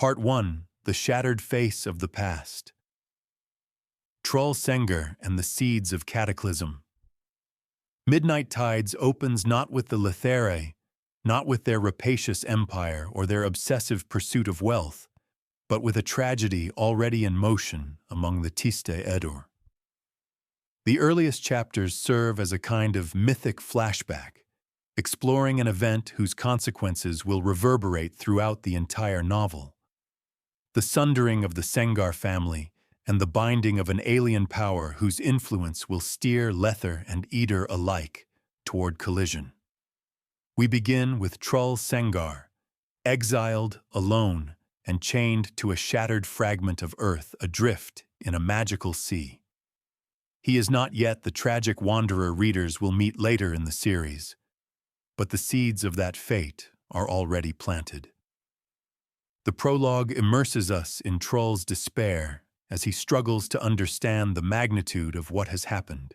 Part 1. The Shattered Face of the Past. Trull Sengar and the Seeds of Cataclysm. Midnight Tides opens not with the Lether, not with their rapacious empire or their obsessive pursuit of wealth, but with a tragedy already in motion among the Tiste Edur. The earliest chapters serve as a kind of mythic flashback, exploring an event whose consequences will reverberate throughout the entire novel. The sundering of the Sengar family and the binding of an alien power whose influence will steer Lether and Edur alike toward collision. We begin with Trull Sengar, exiled, alone, and chained to a shattered fragment of earth adrift in a magical sea. He is not yet the tragic wanderer readers will meet later in the series, but the seeds of that fate are already planted. The prologue immerses us in Trull's despair as he struggles to understand the magnitude of what has happened,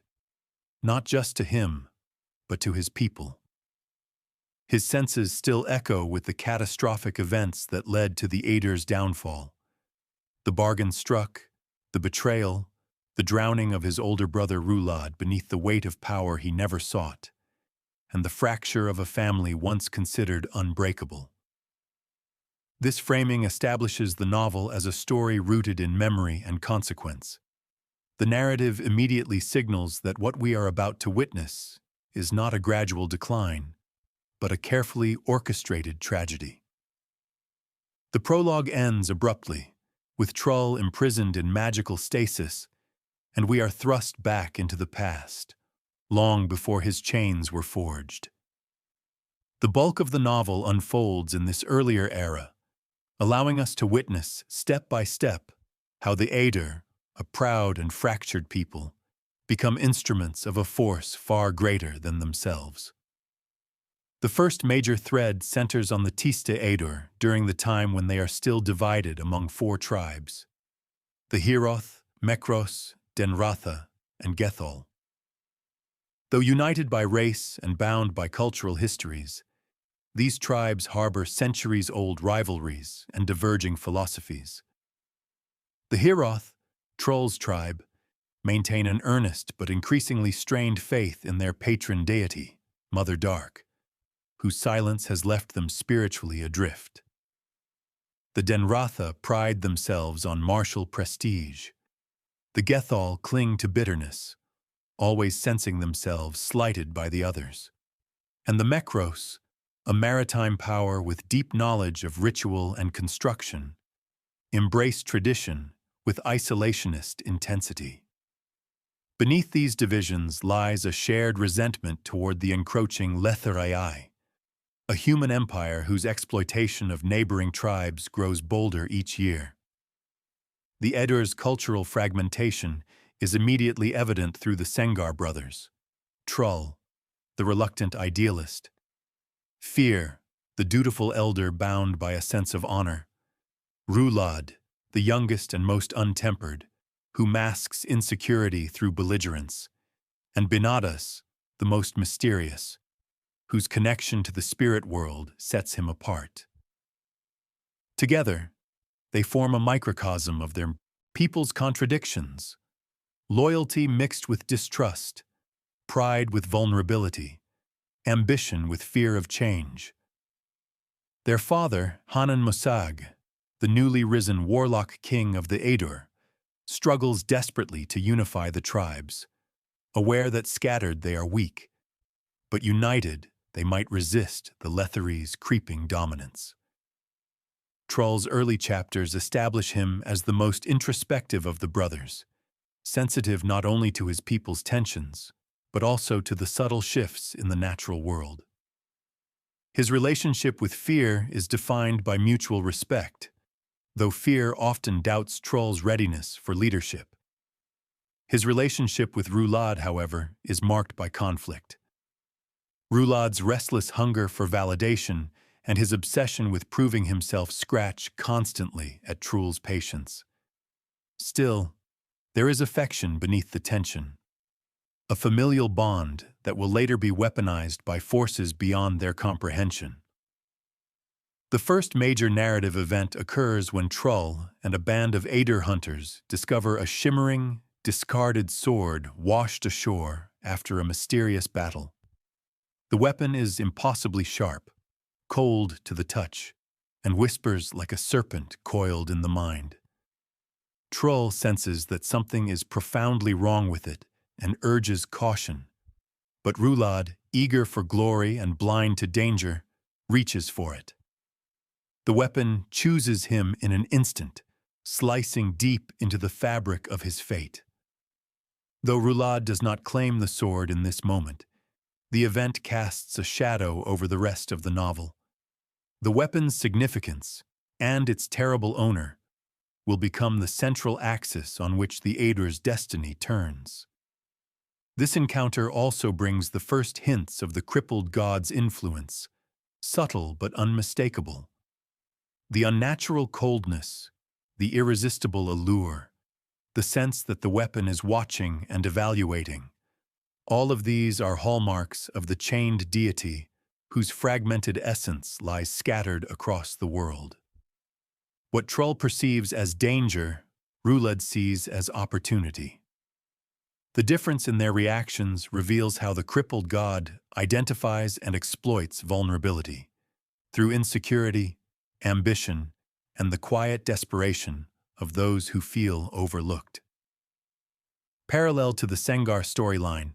not just to him, but to his people. His senses still echo with the catastrophic events that led to the Edur's downfall. The bargain struck, the betrayal, the drowning of his older brother Rhulad beneath the weight of power he never sought, and the fracture of a family once considered unbreakable. This framing establishes the novel as a story rooted in memory and consequence. The narrative immediately signals that what we are about to witness is not a gradual decline, but a carefully orchestrated tragedy. The prologue ends abruptly, with Trull imprisoned in magical stasis, and we are thrust back into the past, long before his chains were forged. The bulk of the novel unfolds in this earlier era, allowing us to witness, step by step, how the Edur, a proud and fractured people, become instruments of a force far greater than themselves. The first major thread centers on the Tiste Edur during the time when they are still divided among 4 tribes: the Heroth, Mekros, Denratha, and Gethol. Though united by race and bound by cultural histories, these tribes harbor centuries-old rivalries and diverging philosophies. The Heroth, Trull's tribe, maintain an earnest but increasingly strained faith in their patron deity, Mother Dark, whose silence has left them spiritually adrift. The Denratha pride themselves on martial prestige. The Gethol cling to bitterness, always sensing themselves slighted by the others. And the Mekros, a maritime power with deep knowledge of ritual and construction, embrace tradition with isolationist intensity. Beneath these divisions lies a shared resentment toward the encroaching Lether Empire, a human empire whose exploitation of neighboring tribes grows bolder each year. The Edur's cultural fragmentation is immediately evident through the Sengar brothers: Trull, the reluctant idealist; Fear, the dutiful elder bound by a sense of honor; Rhulad, the youngest and most untempered, who masks insecurity through belligerence; and Benadas, the most mysterious, whose connection to the spirit world sets him apart. Together, they form a microcosm of their people's contradictions: loyalty mixed with distrust, pride with vulnerability, ambition with fear of change. Their father, Hanan Musag, the newly risen warlock king of the Edur, struggles desperately to unify the tribes, aware that scattered they are weak, but united they might resist the Letherese' creeping dominance. Trull's early chapters establish him as the most introspective of the brothers, sensitive not only to his people's tensions, but also to the subtle shifts in the natural world. His relationship with Fear is defined by mutual respect, though Fear often doubts Trull's readiness for leadership. His relationship with Rhulad, however, is marked by conflict. Rhulad's restless hunger for validation and his obsession with proving himself scratch constantly at Trull's patience. Still, there is affection beneath the tension, a familial bond that will later be weaponized by forces beyond their comprehension. The first major narrative event occurs when Trull and a band of Edur hunters discover a shimmering, discarded sword washed ashore after a mysterious battle. The weapon is impossibly sharp, cold to the touch, and whispers like a serpent coiled in the mind. Trull senses that something is profoundly wrong with it and urges caution. But Rhulad, eager for glory and blind to danger, reaches for it. The weapon chooses him in an instant, slicing deep into the fabric of his fate. Though Rhulad does not claim the sword in this moment, the event casts a shadow over the rest of the novel. The weapon's significance, and its terrible owner, will become the central axis on which the Edur's destiny turns. This encounter also brings the first hints of the Crippled God's influence, subtle but unmistakable. The unnatural coldness, the irresistible allure, the sense that the weapon is watching and evaluating. All of these are hallmarks of the chained deity whose fragmented essence lies scattered across the world. What Trull perceives as danger, Rhulad sees as opportunity. The difference in their reactions reveals how the Crippled God identifies and exploits vulnerability through insecurity, ambition, and the quiet desperation of those who feel overlooked. Parallel to the Sengar storyline,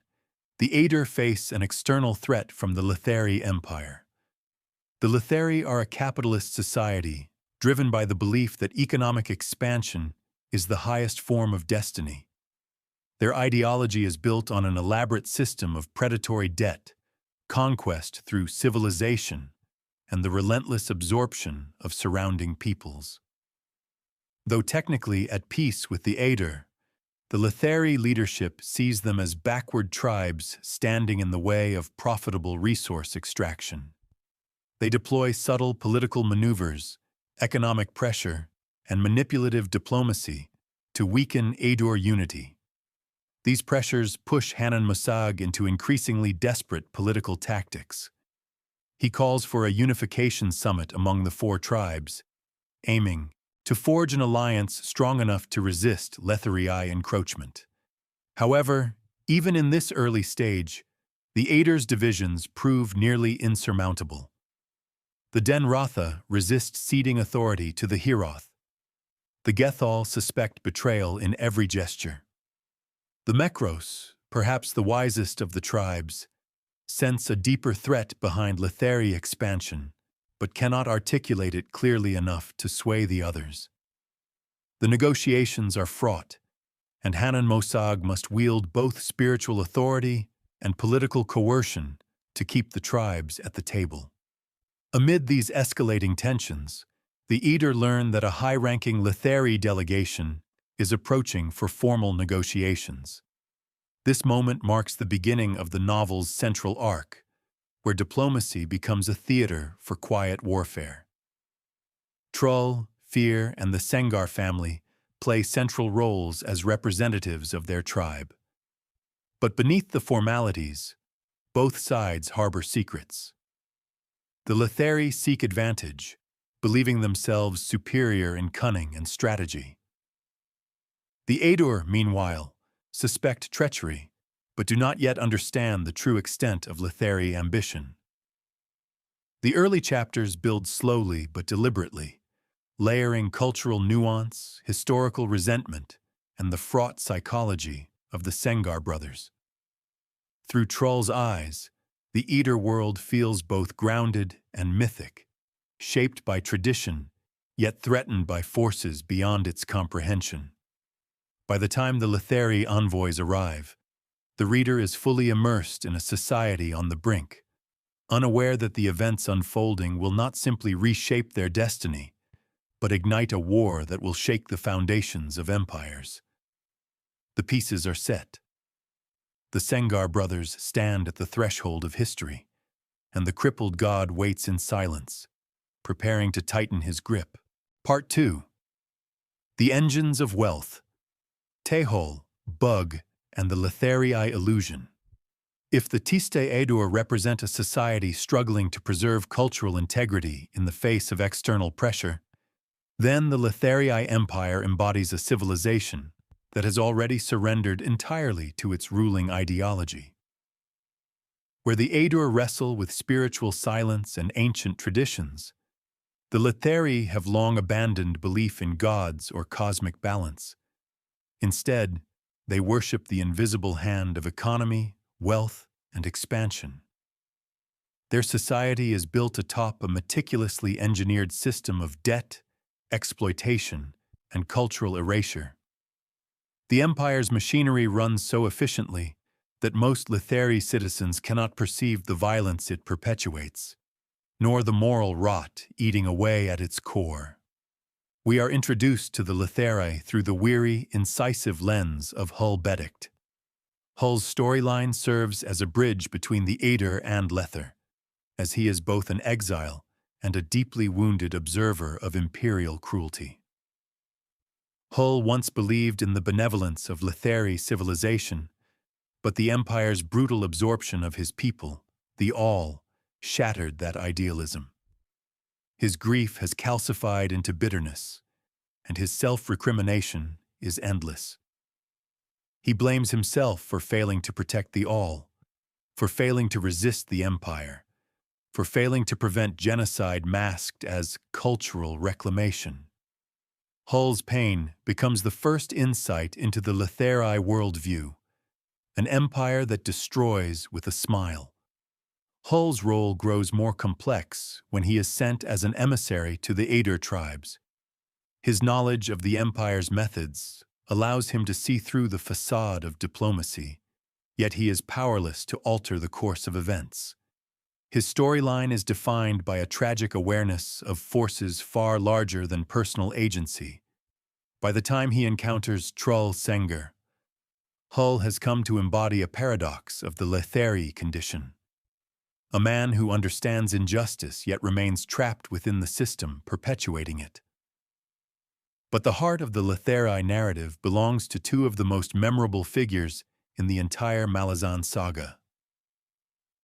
the Edur face an external threat from the Lether Empire. The Lether are a capitalist society driven by the belief that economic expansion is the highest form of destiny. Their ideology is built on an elaborate system of predatory debt, conquest through civilization, and the relentless absorption of surrounding peoples. Though technically at peace with the Edur, the Lether leadership sees them as backward tribes standing in the way of profitable resource extraction. They deploy subtle political maneuvers, economic pressure, and manipulative diplomacy to weaken Edur unity. These pressures push Hanan Mosag into increasingly desperate political tactics. He calls for a unification summit among the four tribes, aiming to forge an alliance strong enough to resist Lether encroachment. However, even in this early stage, the Edur's divisions prove nearly insurmountable. The Den Ratha resist ceding authority to the Heroth. The Gethal suspect betrayal in every gesture. The Mekros, perhaps the wisest of the tribes, sense a deeper threat behind Lether expansion, but cannot articulate it clearly enough to sway the others. The negotiations are fraught, and Hanan Mosag must wield both spiritual authority and political coercion to keep the tribes at the table. Amid these escalating tensions, the Edur learn that a high-ranking Lether delegation is approaching for formal negotiations. This moment marks the beginning of the novel's central arc, where diplomacy becomes a theater for quiet warfare. Trull, Fear, and the Sengar family play central roles as representatives of their tribe. But beneath the formalities, both sides harbor secrets. The Lether seek advantage, believing themselves superior in cunning and strategy. The Edur, meanwhile, suspect treachery, but do not yet understand the true extent of Lether ambition. The early chapters build slowly but deliberately, layering cultural nuance, historical resentment, and the fraught psychology of the Sengar brothers. Through Trull's eyes, the Edur world feels both grounded and mythic, shaped by tradition, yet threatened by forces beyond its comprehension. By the time the Lether envoys arrive, the reader is fully immersed in a society on the brink, unaware that the events unfolding will not simply reshape their destiny, but ignite a war that will shake the foundations of empires. The pieces are set. The Sengar brothers stand at the threshold of history, and the Crippled God waits in silence, preparing to tighten his grip. Part 2. The Engines of Wealth. Tehol, Bugg, and the Lether illusion. If the Tiste Edur represent a society struggling to preserve cultural integrity in the face of external pressure, then the Lether Empire embodies a civilization that has already surrendered entirely to its ruling ideology. Where the Edur wrestle with spiritual silence and ancient traditions, the Letheri have long abandoned belief in gods or cosmic balance. Instead, they worship the invisible hand of economy, wealth, and expansion. Their society is built atop a meticulously engineered system of debt, exploitation, and cultural erasure. The empire's machinery runs so efficiently that most Letheri citizens cannot perceive the violence it perpetuates, nor the moral rot eating away at its core. We are introduced to the Letheri through the weary, incisive lens of Beddict. Hull's storyline serves as a bridge between the Edur and Lether, as he is both an exile and a deeply wounded observer of imperial cruelty. Hull once believed in the benevolence of Letheri civilization, but the Empire's brutal absorption of his people, the All, shattered that idealism. His grief has calcified into bitterness, and his self-recrimination is endless. He blames himself for failing to protect the All, for failing to resist the Empire, for failing to prevent genocide masked as cultural reclamation. Hull's pain becomes the first insight into the Letheri worldview, an empire that destroys with a smile. Hull's role grows more complex when he is sent as an emissary to the Edur tribes. His knowledge of the empire's methods allows him to see through the facade of diplomacy, yet he is powerless to alter the course of events. His storyline is defined by a tragic awareness of forces far larger than personal agency. By the time he encounters Trull Sengar, Hull has come to embody a paradox of the Letheri condition. A man who understands injustice yet remains trapped within the system perpetuating it. But the heart of the Letheri narrative belongs to two of the most memorable figures in the entire Malazan saga: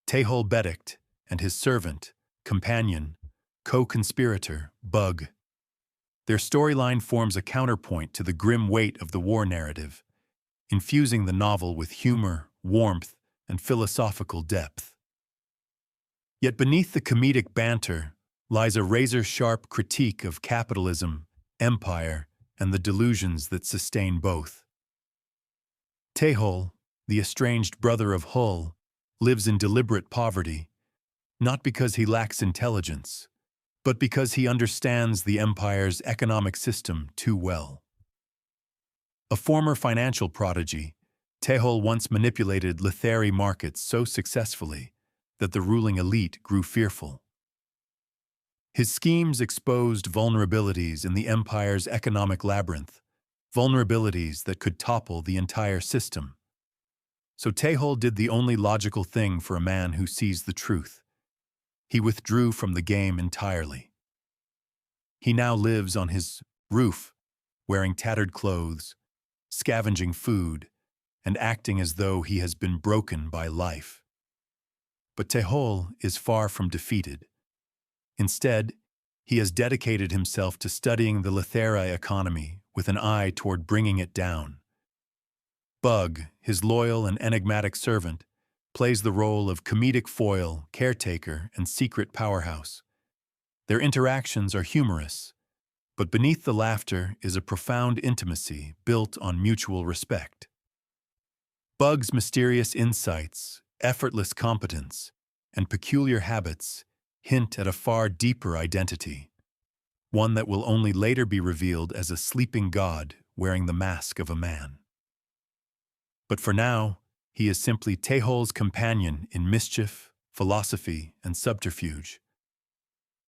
Tehol Beddict and his servant, companion, co-conspirator, Bugg. Their storyline forms a counterpoint to the grim weight of the war narrative, infusing the novel with humor, warmth, and philosophical depth. Yet beneath the comedic banter lies a razor-sharp critique of capitalism, empire, and the delusions that sustain both. Tehol, the estranged brother of Hull, lives in deliberate poverty, not because he lacks intelligence, but because he understands the empire's economic system too well. A former financial prodigy, Tehol once manipulated Letheri markets so successfully that the ruling elite grew fearful. His schemes exposed vulnerabilities in the empire's economic labyrinth, vulnerabilities that could topple the entire system. So Tehol did the only logical thing for a man who sees the truth. He withdrew from the game entirely. He now lives on his roof, wearing tattered clothes, scavenging food, and acting as though he has been broken by life. But Tehol is far from defeated. Instead, he has dedicated himself to studying the Letheri economy with an eye toward bringing it down. Bugg, his loyal and enigmatic servant, plays the role of comedic foil, caretaker, and secret powerhouse. Their interactions are humorous, but beneath the laughter is a profound intimacy built on mutual respect. Bugg's mysterious insights, effortless competence, and peculiar habits hint at a far deeper identity, one that will only later be revealed as a sleeping god wearing the mask of a man. But for now, he is simply Tehol's companion in mischief, philosophy, and subterfuge.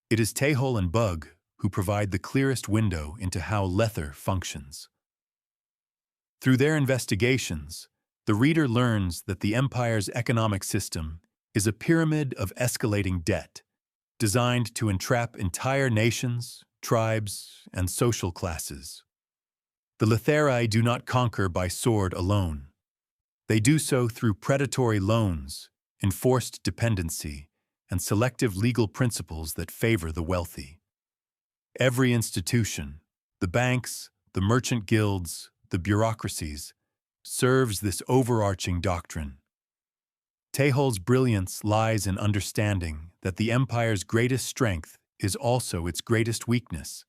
It is Tehol and Bugg who provide the clearest window into how Lether functions. Through their investigations, the reader learns that the Empire's economic system is a pyramid of escalating debt, designed to entrap entire nations, tribes, and social classes. The Letheri do not conquer by sword alone. They do so through predatory loans, enforced dependency, and selective legal principles that favor the wealthy. Every institution, the banks, the merchant guilds, the bureaucracies, serves this overarching doctrine. Tehol's brilliance lies in understanding that the empire's greatest strength is also its greatest weakness,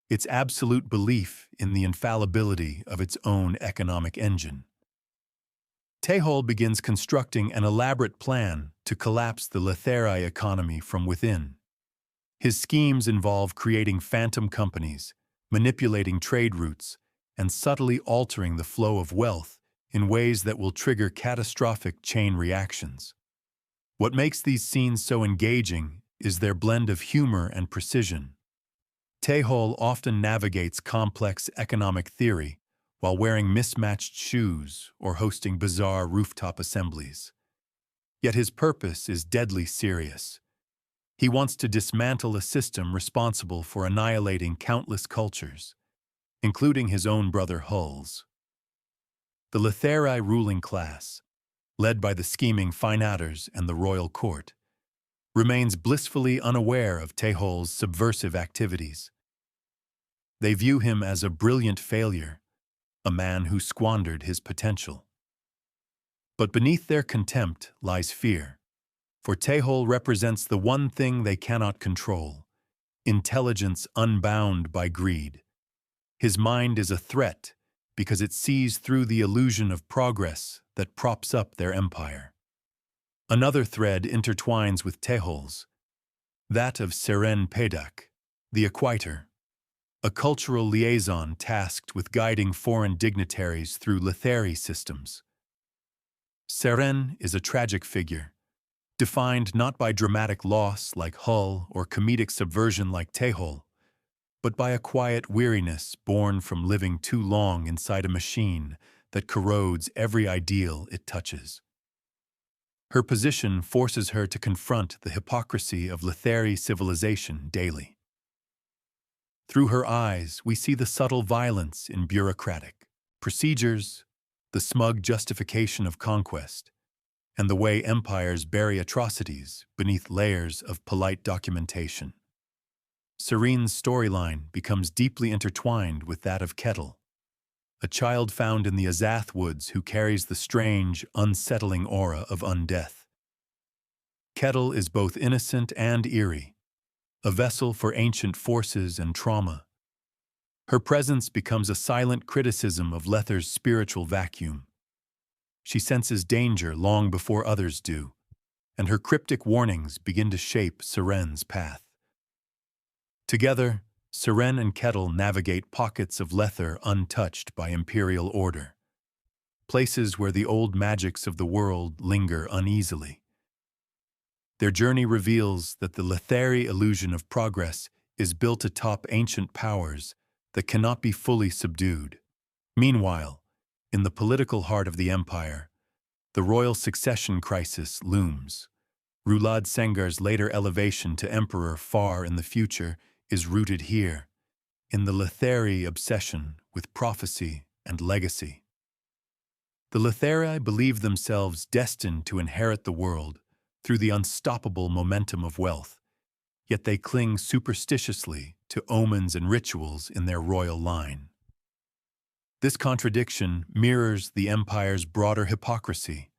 its absolute belief in the infallibility of its own economic engine. Tehol begins constructing an elaborate plan to collapse the Lether economy from within. His schemes involve creating phantom companies, manipulating trade routes, and subtly altering the flow of wealth in ways that will trigger catastrophic chain reactions. What makes these scenes so engaging is their blend of humor and precision. Tehol often navigates complex economic theory while wearing mismatched shoes or hosting bizarre rooftop assemblies. Yet his purpose is deadly serious. He wants to dismantle a system responsible for annihilating countless cultures, including his own brother Rhulad. The Lether ruling class, led by the scheming financiers and the royal court, remains blissfully unaware of Tehol's subversive activities. They view him as a brilliant failure, a man who squandered his potential. But beneath their contempt lies fear, for Tehol represents the one thing they cannot control: intelligence unbound by greed. His mind is a threat because it sees through the illusion of progress that props up their empire. Another thread intertwines with Tehol's, that of Seren Pedac, the Equator, a cultural liaison tasked with guiding foreign dignitaries through Lether systems. Seren is a tragic figure, defined not by dramatic loss like Hull or comedic subversion like Tehol, but by a quiet weariness born from living too long inside a machine that corrodes every ideal it touches. Her position forces her to confront the hypocrisy of Lether civilization daily. Through her eyes, we see the subtle violence in bureaucratic procedures, the smug justification of conquest, and the way empires bury atrocities beneath layers of polite documentation. Seren's storyline becomes deeply intertwined with that of Kettle, a child found in the Azath woods who carries the strange, unsettling aura of undeath. Kettle is both innocent and eerie, a vessel for ancient forces and trauma. Her presence becomes a silent criticism of Lether's spiritual vacuum. She senses danger long before others do, and her cryptic warnings begin to shape Seren's path. Together, Seren and Kettle navigate pockets of Lether untouched by imperial order, places where the old magics of the world linger uneasily. Their journey reveals that the Lether illusion of progress is built atop ancient powers that cannot be fully subdued. Meanwhile, in the political heart of the empire, the royal succession crisis looms. Trull Sengar's later elevation to emperor far in the future is rooted here, in the Lether obsession with prophecy and legacy. The Lether believe themselves destined to inherit the world through the unstoppable momentum of wealth, yet they cling superstitiously to omens and rituals in their royal line. This contradiction mirrors the empire's broader hypocrisy,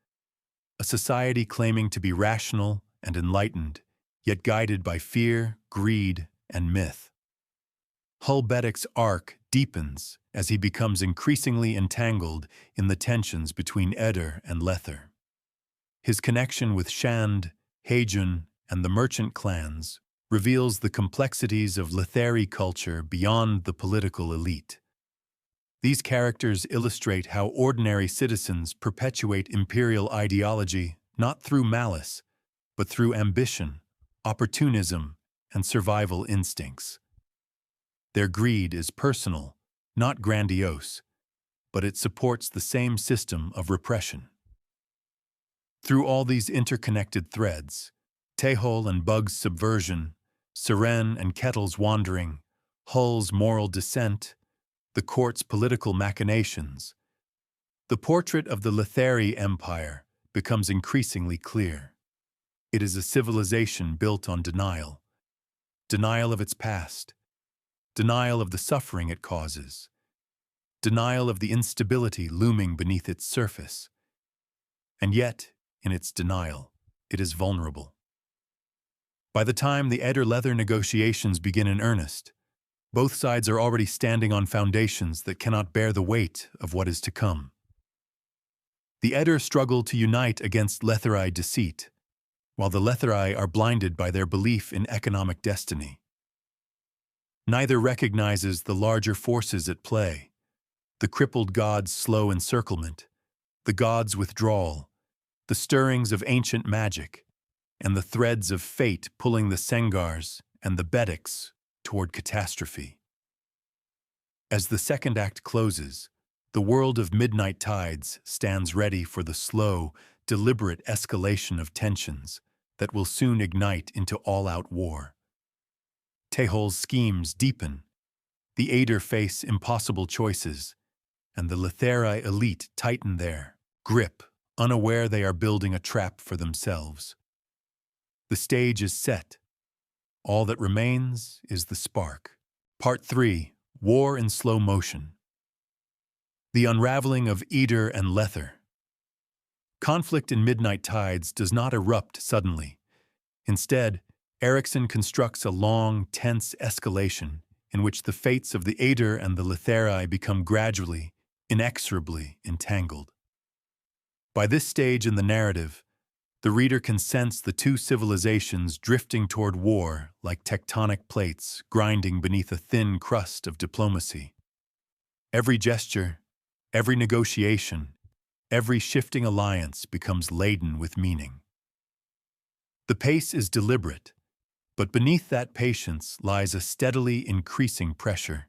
a society claiming to be rational and enlightened, yet guided by fear, greed, and myth. Beddict's arc deepens as he becomes increasingly entangled in the tensions between Edur and Lether. His connection with Shand, Hajun, and the merchant clans reveals the complexities of Lether culture beyond the political elite. These characters illustrate how ordinary citizens perpetuate imperial ideology not through malice, but through ambition, opportunism, and survival instincts. Their greed is personal, not grandiose, but it supports the same system of repression. Through all these interconnected threads, Tehol and Bugg's subversion, Seren and Kettle's wandering, Hull's moral descent, the court's political machinations, The portrait of the Lether Empire becomes increasingly clear. It is a civilization built on denial. Denial of its past. Denial of the suffering it causes. Denial of the instability looming beneath its surface. And yet, in its denial, it is vulnerable. By the time the Edur-Lether negotiations begin in earnest, both sides are already standing on foundations that cannot bear the weight of what is to come. The Edur struggle to unite against Letherite deceit, while the Letherite are blinded by their belief in economic destiny. Neither recognizes the larger forces at play: the crippled god's slow encirclement, the god's withdrawal, the stirrings of ancient magic, and the threads of fate pulling the Sengars and the Beddicts toward catastrophe. As the second act closes, the world of midnight tides stands ready for the slow, deliberate escalation of tensions that will soon ignite into all-out war. Tehol's schemes deepen, the Edur face impossible choices, and the Letherite elite tighten their grip, unaware they are building a trap for themselves. The stage is set. All that remains is the spark. Part 3. War in Slow Motion. The unraveling of Edur and Lether. Conflict in Midnight Tides does not erupt suddenly. Instead, Erikson constructs a long, tense escalation in which the fates of the Edur and the Letherite become gradually, inexorably entangled. By this stage in the narrative, the reader can sense the two civilizations drifting toward war like tectonic plates grinding beneath a thin crust of diplomacy. Every gesture, every negotiation, every shifting alliance becomes laden with meaning. The pace is deliberate, but beneath that patience lies a steadily increasing pressure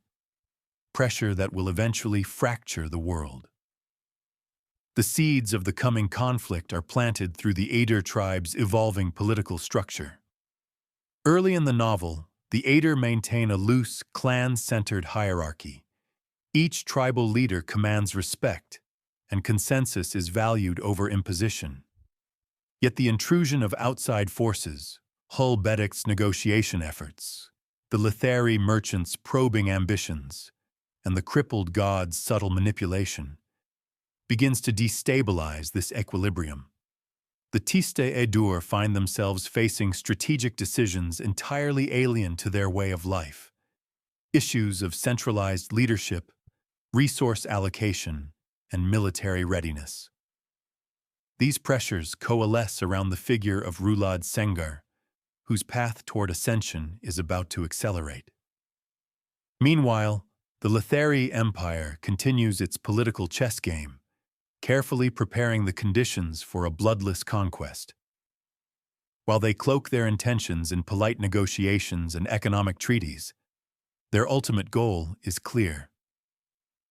that will eventually fracture the world. The seeds of the coming conflict are planted through the Edur tribe's evolving political structure. Early in the novel, the Edur maintain a loose, clan-centered hierarchy. Each tribal leader commands respect, and consensus is valued over imposition. Yet the intrusion of outside forces, Beddict's negotiation efforts, the Lether merchants' probing ambitions, and the crippled god's subtle manipulation, begins to destabilize this equilibrium. The Tiste Edur find themselves facing strategic decisions entirely alien to their way of life. Issues of centralized leadership, resource allocation, and military readiness. These pressures coalesce around the figure of Trull Sengar, whose path toward ascension is about to accelerate. Meanwhile, the Lether Empire continues its political chess game, carefully preparing the conditions for a bloodless conquest. While they cloak their intentions in polite negotiations and economic treaties, their ultimate goal is clear: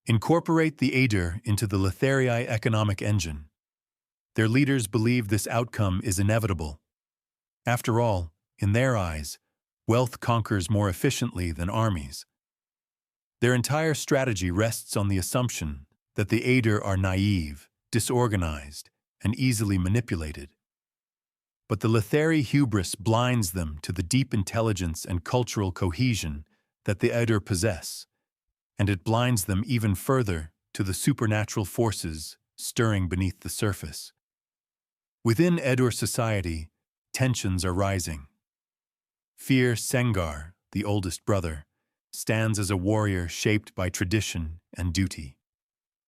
incorporate the Edur into the Letherite economic engine. Their leaders believe this outcome is inevitable. After all, in their eyes, wealth conquers more efficiently than armies. Their entire strategy rests on the assumption that the Edur are naive, disorganized, and easily manipulated. But the Lether hubris blinds them to the deep intelligence and cultural cohesion that the Edur possess, and it blinds them even further to the supernatural forces stirring beneath the surface. Within Edur society, tensions are rising. Sengar, the oldest brother, stands as a warrior shaped by tradition and duty.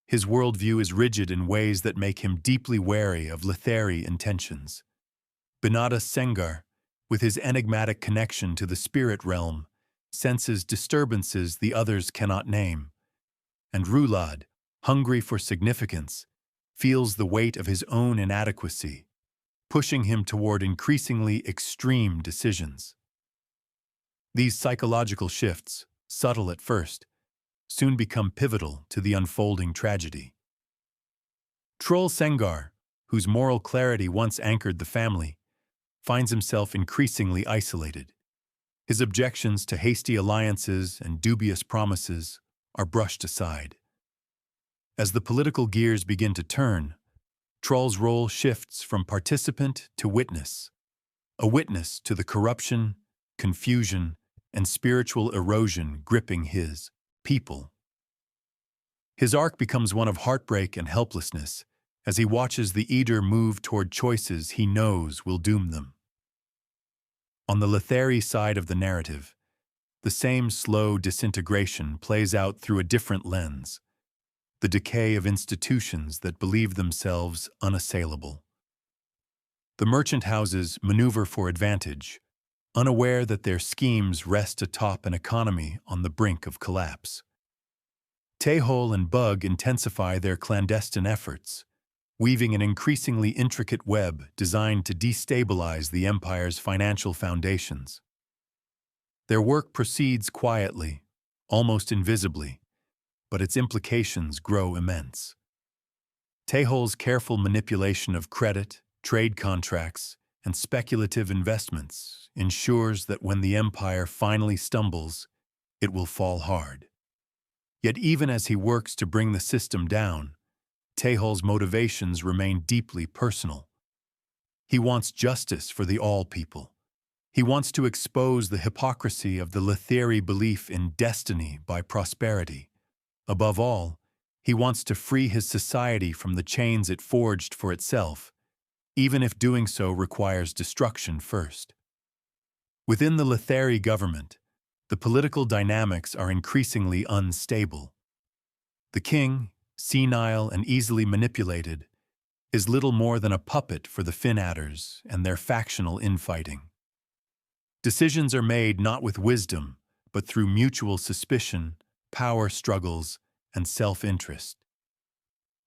His worldview is rigid in ways that make him deeply wary of Lether intentions. Sengar, with his enigmatic connection to the spirit realm, senses disturbances the others cannot name. And Rhulad, hungry for significance, feels the weight of his own inadequacy, pushing him toward increasingly extreme decisions. These psychological shifts, subtle at first, soon become pivotal to the unfolding tragedy. Trull Sengar, whose moral clarity once anchored the family, finds himself increasingly isolated. His objections to hasty alliances and dubious promises are brushed aside. As the political gears begin to turn, Trull's role shifts from participant to witness, a witness to the corruption, confusion, and spiritual erosion gripping his people. His arc becomes one of heartbreak and helplessness as he watches the Edur move toward choices he knows will doom them. On the Letheri side of the narrative, the same slow disintegration plays out through a different lens, the decay of institutions that believe themselves unassailable. The merchant houses maneuver for advantage, unaware that their schemes rest atop an economy on the brink of collapse. Tehol and Bugg intensify their clandestine efforts, weaving an increasingly intricate web designed to destabilize the Empire's financial foundations. Their work proceeds quietly, almost invisibly, but its implications grow immense. Tehol's careful manipulation of credit, trade contracts, and speculative investments ensures that when the Empire finally stumbles, it will fall hard. Yet even as he works to bring the system down, Tehol's motivations remain deeply personal. He wants justice for the all-people. He wants to expose the hypocrisy of the Letheri belief in destiny by prosperity. Above all, he wants to free his society from the chains it forged for itself, even if doing so requires destruction first. Within the Letheri government, the political dynamics are increasingly unstable. The king, senile and easily manipulated, is little more than a puppet for the Finadders and their factional infighting. Decisions are made not with wisdom, but through mutual suspicion, power struggles, and self-interest.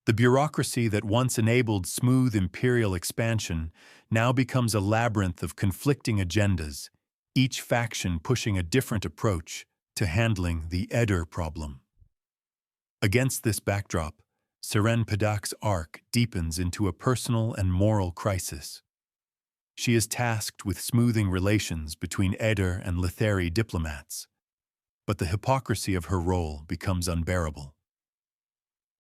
The bureaucracy that once enabled smooth imperial expansion now becomes a labyrinth of conflicting agendas, each faction pushing a different approach to handling the Edur problem. Against this backdrop, Seren Pedac's arc deepens into a personal and moral crisis. She is tasked with smoothing relations between Edur and Letheri diplomats, but the hypocrisy of her role becomes unbearable.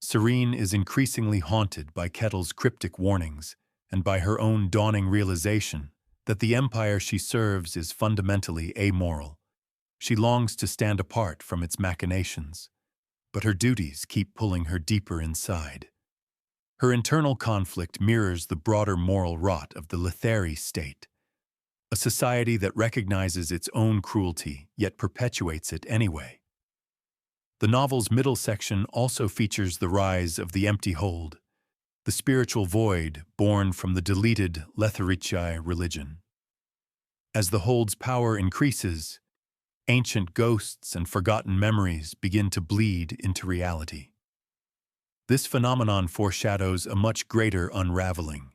Seren is increasingly haunted by Kettle's cryptic warnings and by her own dawning realization that the empire she serves is fundamentally amoral. She longs to stand apart from its machinations, but her duties keep pulling her deeper inside. Her internal conflict mirrors the broader moral rot of the Letheri state, a society that recognizes its own cruelty yet perpetuates it anyway. The novel's middle section also features the rise of the empty hold, the spiritual void born from the deleted Letherici religion. As the hold's power increases, ancient ghosts and forgotten memories begin to bleed into reality. This phenomenon foreshadows a much greater unraveling.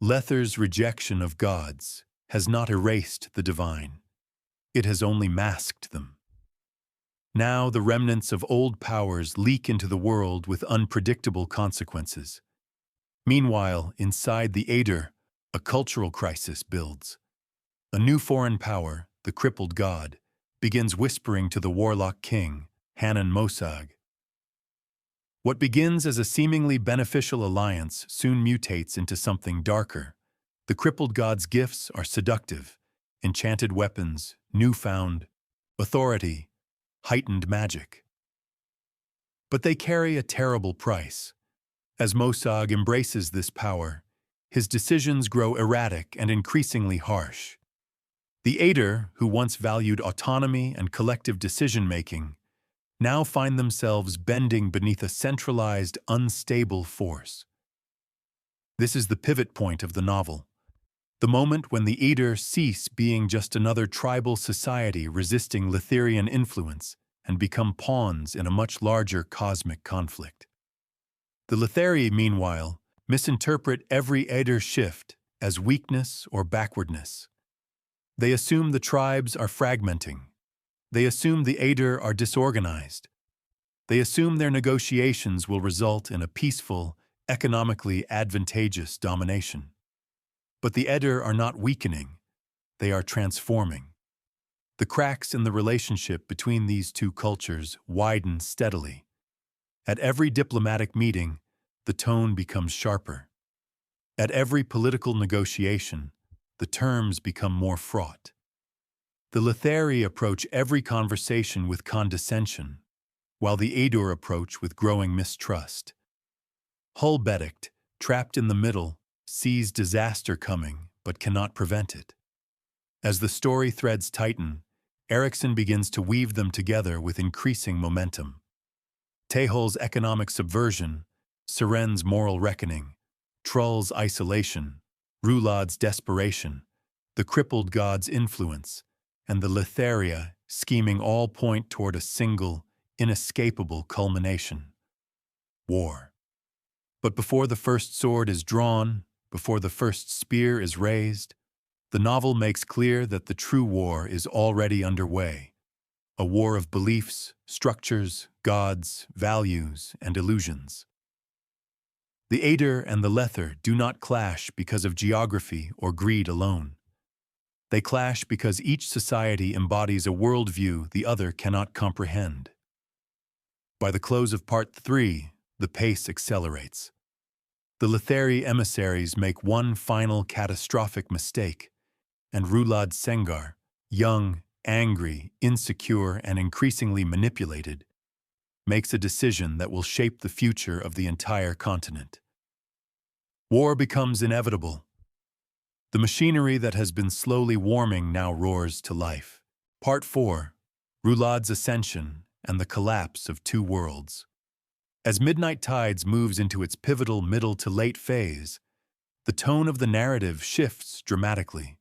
Lether's rejection of gods has not erased the divine. It has only masked them. Now the remnants of old powers leak into the world with unpredictable consequences. Meanwhile, inside the Edur, a cultural crisis builds. A new foreign power, the Crippled God, begins whispering to the warlock king, Hanan Mosag. What begins as a seemingly beneficial alliance soon mutates into something darker. The Crippled God's gifts are seductive: enchanted weapons, newfound authority, heightened magic. But they carry a terrible price. As Mosag embraces this power, his decisions grow erratic and increasingly harsh. The Edur, who once valued autonomy and collective decision-making, now find themselves bending beneath a centralized, unstable force. This is the pivot point of the novel, the moment when the Edur cease being just another tribal society resisting Letherian influence and become pawns in a much larger cosmic conflict. The Letheri, meanwhile, misinterpret every Edur shift as weakness or backwardness. They assume the tribes are fragmenting. They assume the Edur are disorganized. They assume their negotiations will result in a peaceful, economically advantageous domination. But the Edur are not weakening, they are transforming. The cracks in the relationship between these two cultures widen steadily. At every diplomatic meeting, the tone becomes sharper. At every political negotiation, the terms become more fraught. The Letheri approach every conversation with condescension, while the Edur approach with growing mistrust. Beddict, trapped in the middle, sees disaster coming but cannot prevent it. As the story threads tighten, Erikson begins to weave them together with increasing momentum. Tehol's economic subversion, Seren's moral reckoning, Trull's isolation, Rhulad's desperation, the Crippled God's influence, and the Letheria scheming all point toward a single, inescapable culmination: war. But before the first sword is drawn, before the first spear is raised, the novel makes clear that the true war is already underway. A war of beliefs, structures, gods, values, and illusions. The Edur and the Lether do not clash because of geography or greed alone. They clash because each society embodies a worldview the other cannot comprehend. By the close of Part 3, the pace accelerates. The Letheri emissaries make one final catastrophic mistake, and Trull Sengar, young, angry, insecure, and increasingly manipulated, makes a decision that will shape the future of the entire continent. War becomes inevitable. The machinery that has been slowly warming now roars to life. Part 4, Rhulad's Ascension and the Collapse of Two Worlds. As Midnight Tides moves into its pivotal middle to late phase, the tone of the narrative shifts dramatically.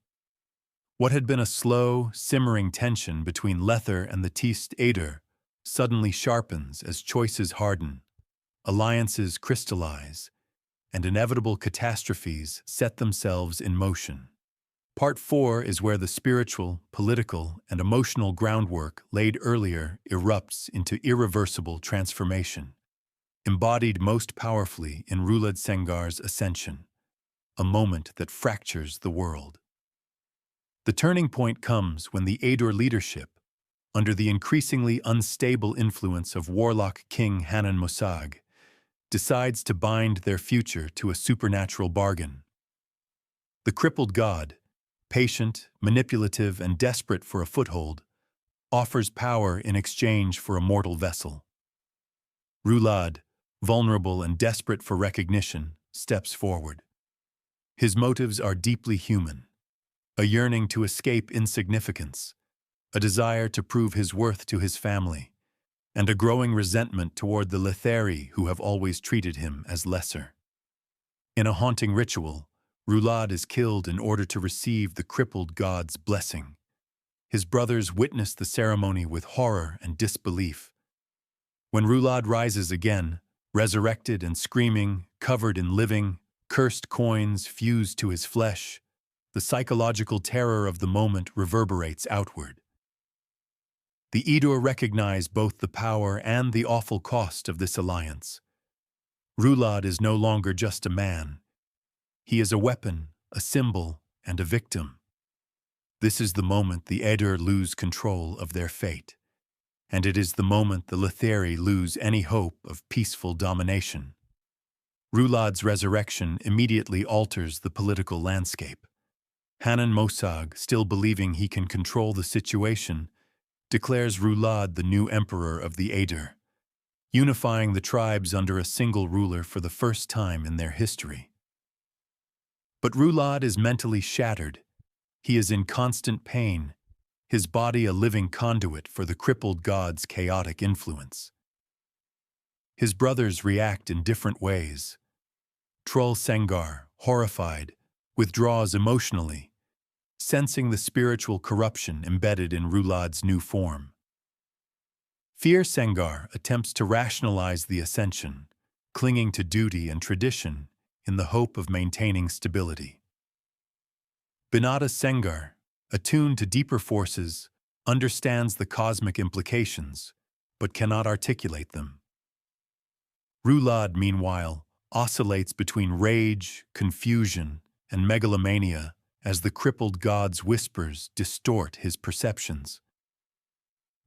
What had been a slow, simmering tension between Lether and the Tiste Edur suddenly sharpens as choices harden, alliances crystallize, and inevitable catastrophes set themselves in motion. Part 4 is where the spiritual, political, and emotional groundwork laid earlier erupts into irreversible transformation, embodied most powerfully in Trull Sengar's Ascension, a moment that fractures the world. The turning point comes when the Edur leadership, under the increasingly unstable influence of warlock King Hanan Mosag, decides to bind their future to a supernatural bargain. The Crippled God, patient, manipulative, and desperate for a foothold, offers power in exchange for a mortal vessel. Rhulad, vulnerable and desperate for recognition, steps forward. His motives are deeply human: a yearning to escape insignificance, a desire to prove his worth to his family, and a growing resentment toward the Letheri who have always treated him as lesser. In a haunting ritual, Rhulad is killed in order to receive the Crippled God's blessing. His brothers witness the ceremony with horror and disbelief. When Rhulad rises again, resurrected and screaming, covered in living, cursed coins fused to his flesh, the psychological terror of the moment reverberates outward. The Edur recognize both the power and the awful cost of this alliance. Rhulad is no longer just a man. He is a weapon, a symbol, and a victim. This is the moment the Edur lose control of their fate, and it is the moment the Letheri lose any hope of peaceful domination. Rhulad's resurrection immediately alters the political landscape. Hanan Mosag, still believing he can control the situation, declares Rhulad the new emperor of the Edur, unifying the tribes under a single ruler for the first time in their history. But Rhulad is mentally shattered. He is in constant pain, his body a living conduit for the Crippled God's chaotic influence. His brothers react in different ways. Trull Sengar, horrified, withdraws emotionally, sensing the spiritual corruption embedded in Rhulad's new form. Fear Sengar attempts to rationalize the ascension, clinging to duty and tradition in the hope of maintaining stability. Binata Sengar, attuned to deeper forces, understands the cosmic implications, but cannot articulate them. Rhulad, meanwhile, oscillates between rage, confusion, and megalomania as the Crippled God's whispers distort his perceptions.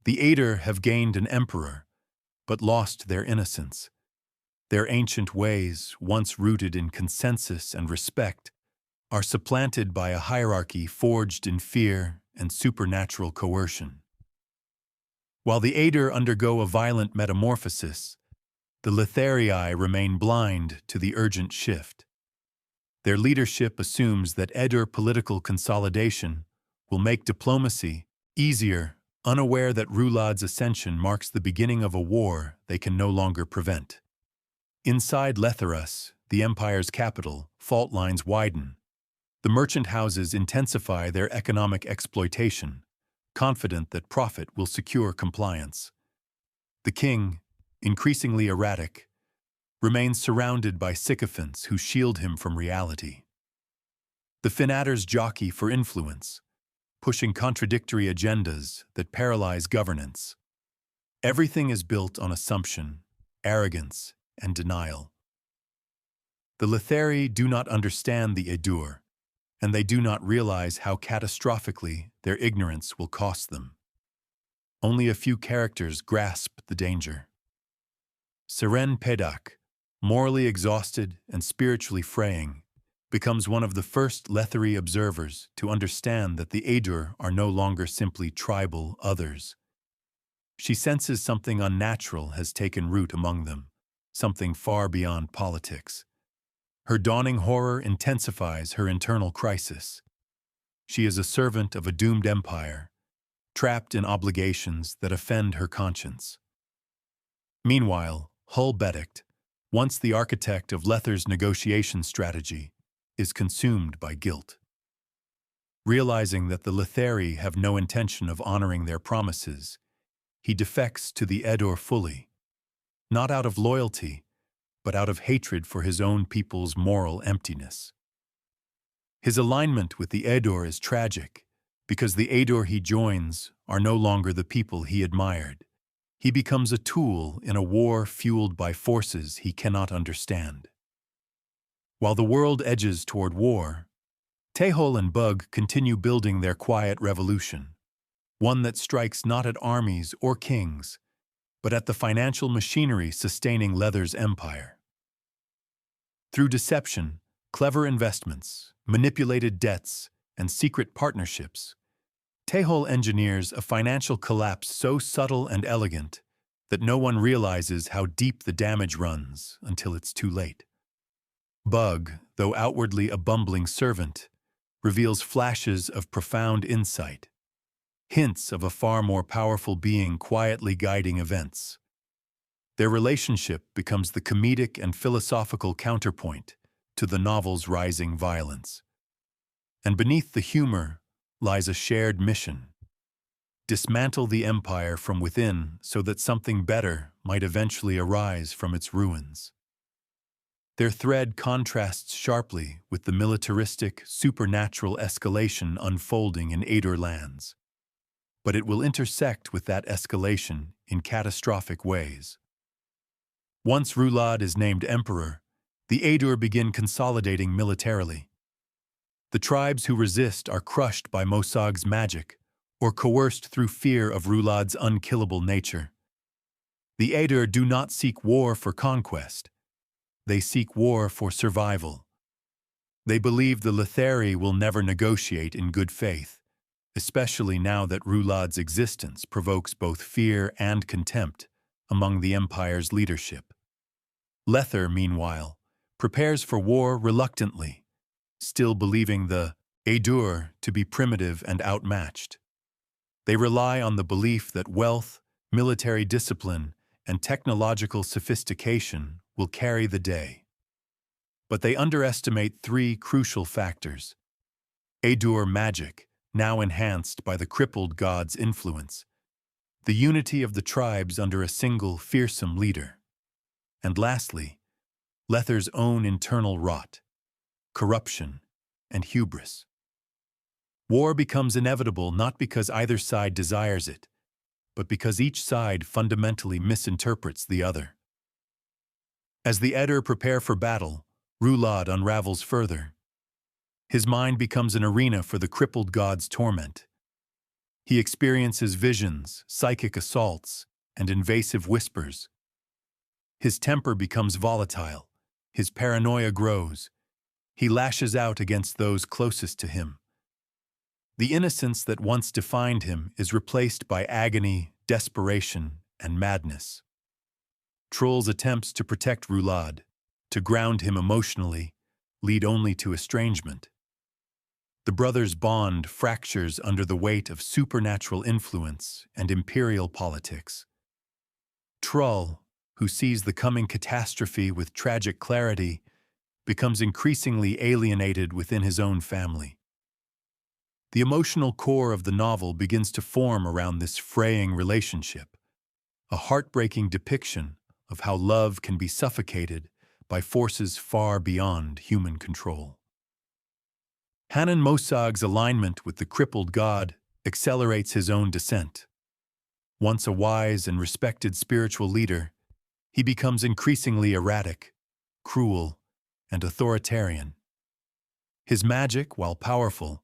The Edur have gained an emperor, but lost their innocence. Their ancient ways, once rooted in consensus and respect, are supplanted by a hierarchy forged in fear and supernatural coercion. While the Edur undergo a violent metamorphosis, the Letherii remain blind to the urgent shift. Their leadership assumes that Edur political consolidation will make diplomacy easier, unaware that Rhulad's ascension marks the beginning of a war they can no longer prevent. Inside Letherus, the empire's capital, fault lines widen. The merchant houses intensify their economic exploitation, confident that profit will secure compliance. The king, increasingly erratic, remains surrounded by sycophants who shield him from reality. The Finatters jockey for influence, pushing contradictory agendas that paralyze governance. Everything is built on assumption, arrogance, and denial. The Letherii do not understand the Edur, and they do not realize how catastrophically their ignorance will cost them. Only a few characters grasp the danger. Seren Pedac, morally exhausted and spiritually fraying, becomes one of the first Letherii observers to understand that the Edur are no longer simply tribal others. She senses something unnatural has taken root among them, something far beyond politics. Her dawning horror intensifies her internal crisis. She is a servant of a doomed empire, trapped in obligations that offend her conscience. Meanwhile, Beddict, once the architect of Lether's negotiation strategy, is consumed by guilt. Realizing that the Letherii have no intention of honoring their promises, he defects to the Edur fully, not out of loyalty, but out of hatred for his own people's moral emptiness. His alignment with the Edur is tragic, because the Edur he joins are no longer the people he admired. He becomes a tool in a war fueled by forces he cannot understand. While the world edges toward war, Tehol and Bugg continue building their quiet revolution, one that strikes not at armies or kings, but at the financial machinery sustaining Lether's empire. Through deception, clever investments, manipulated debts, and secret partnerships, Tehol engineers a financial collapse so subtle and elegant that no one realizes how deep the damage runs until it's too late. Bugg, though outwardly a bumbling servant, reveals flashes of profound insight, hints of a far more powerful being quietly guiding events. Their relationship becomes the comedic and philosophical counterpoint to the novel's rising violence. And beneath the humor lies a shared mission: dismantle the empire from within so that something better might eventually arise from its ruins. Their thread contrasts sharply with the militaristic, supernatural escalation unfolding in Edur lands. But it will intersect with that escalation in catastrophic ways. Once Rhulad is named emperor, the Edur begin consolidating militarily. The tribes who resist are crushed by Mosag's magic, or coerced through fear of Rhulad's unkillable nature. The Edur do not seek war for conquest. They seek war for survival. They believe the Letherii will never negotiate in good faith, especially now that Rhulad's existence provokes both fear and contempt among the empire's leadership. Lether, meanwhile, prepares for war reluctantly, still believing the Edur to be primitive and outmatched. They rely on the belief that wealth, military discipline, and technological sophistication will carry the day. But they underestimate three crucial factors: Edur magic, now enhanced by the Crippled God's influence, the unity of the tribes under a single fearsome leader, and lastly, Lether's own internal rot, corruption, and hubris. War becomes inevitable not because either side desires it, but because each side fundamentally misinterprets the other. As the Edur prepare for battle, Rhulad unravels further. His mind becomes an arena for the Crippled God's torment. He experiences visions, psychic assaults, and invasive whispers, His temper becomes volatile. His paranoia grows. He lashes out against those closest to him. The innocence that once defined him is replaced by agony, desperation, and madness. Trull's attempts to protect Rhulad, to ground him emotionally, lead only to estrangement. The brothers' bond fractures under the weight of supernatural influence and imperial politics. Trull, who sees the coming catastrophe with tragic clarity, becomes increasingly alienated within his own family. The emotional core of the novel begins to form around this fraying relationship, a heartbreaking depiction of how love can be suffocated by forces far beyond human control. Hanan Mosag's alignment with the Crippled God accelerates his own descent. Once a wise and respected spiritual leader, he becomes increasingly erratic, cruel, and authoritarian. His magic, while powerful,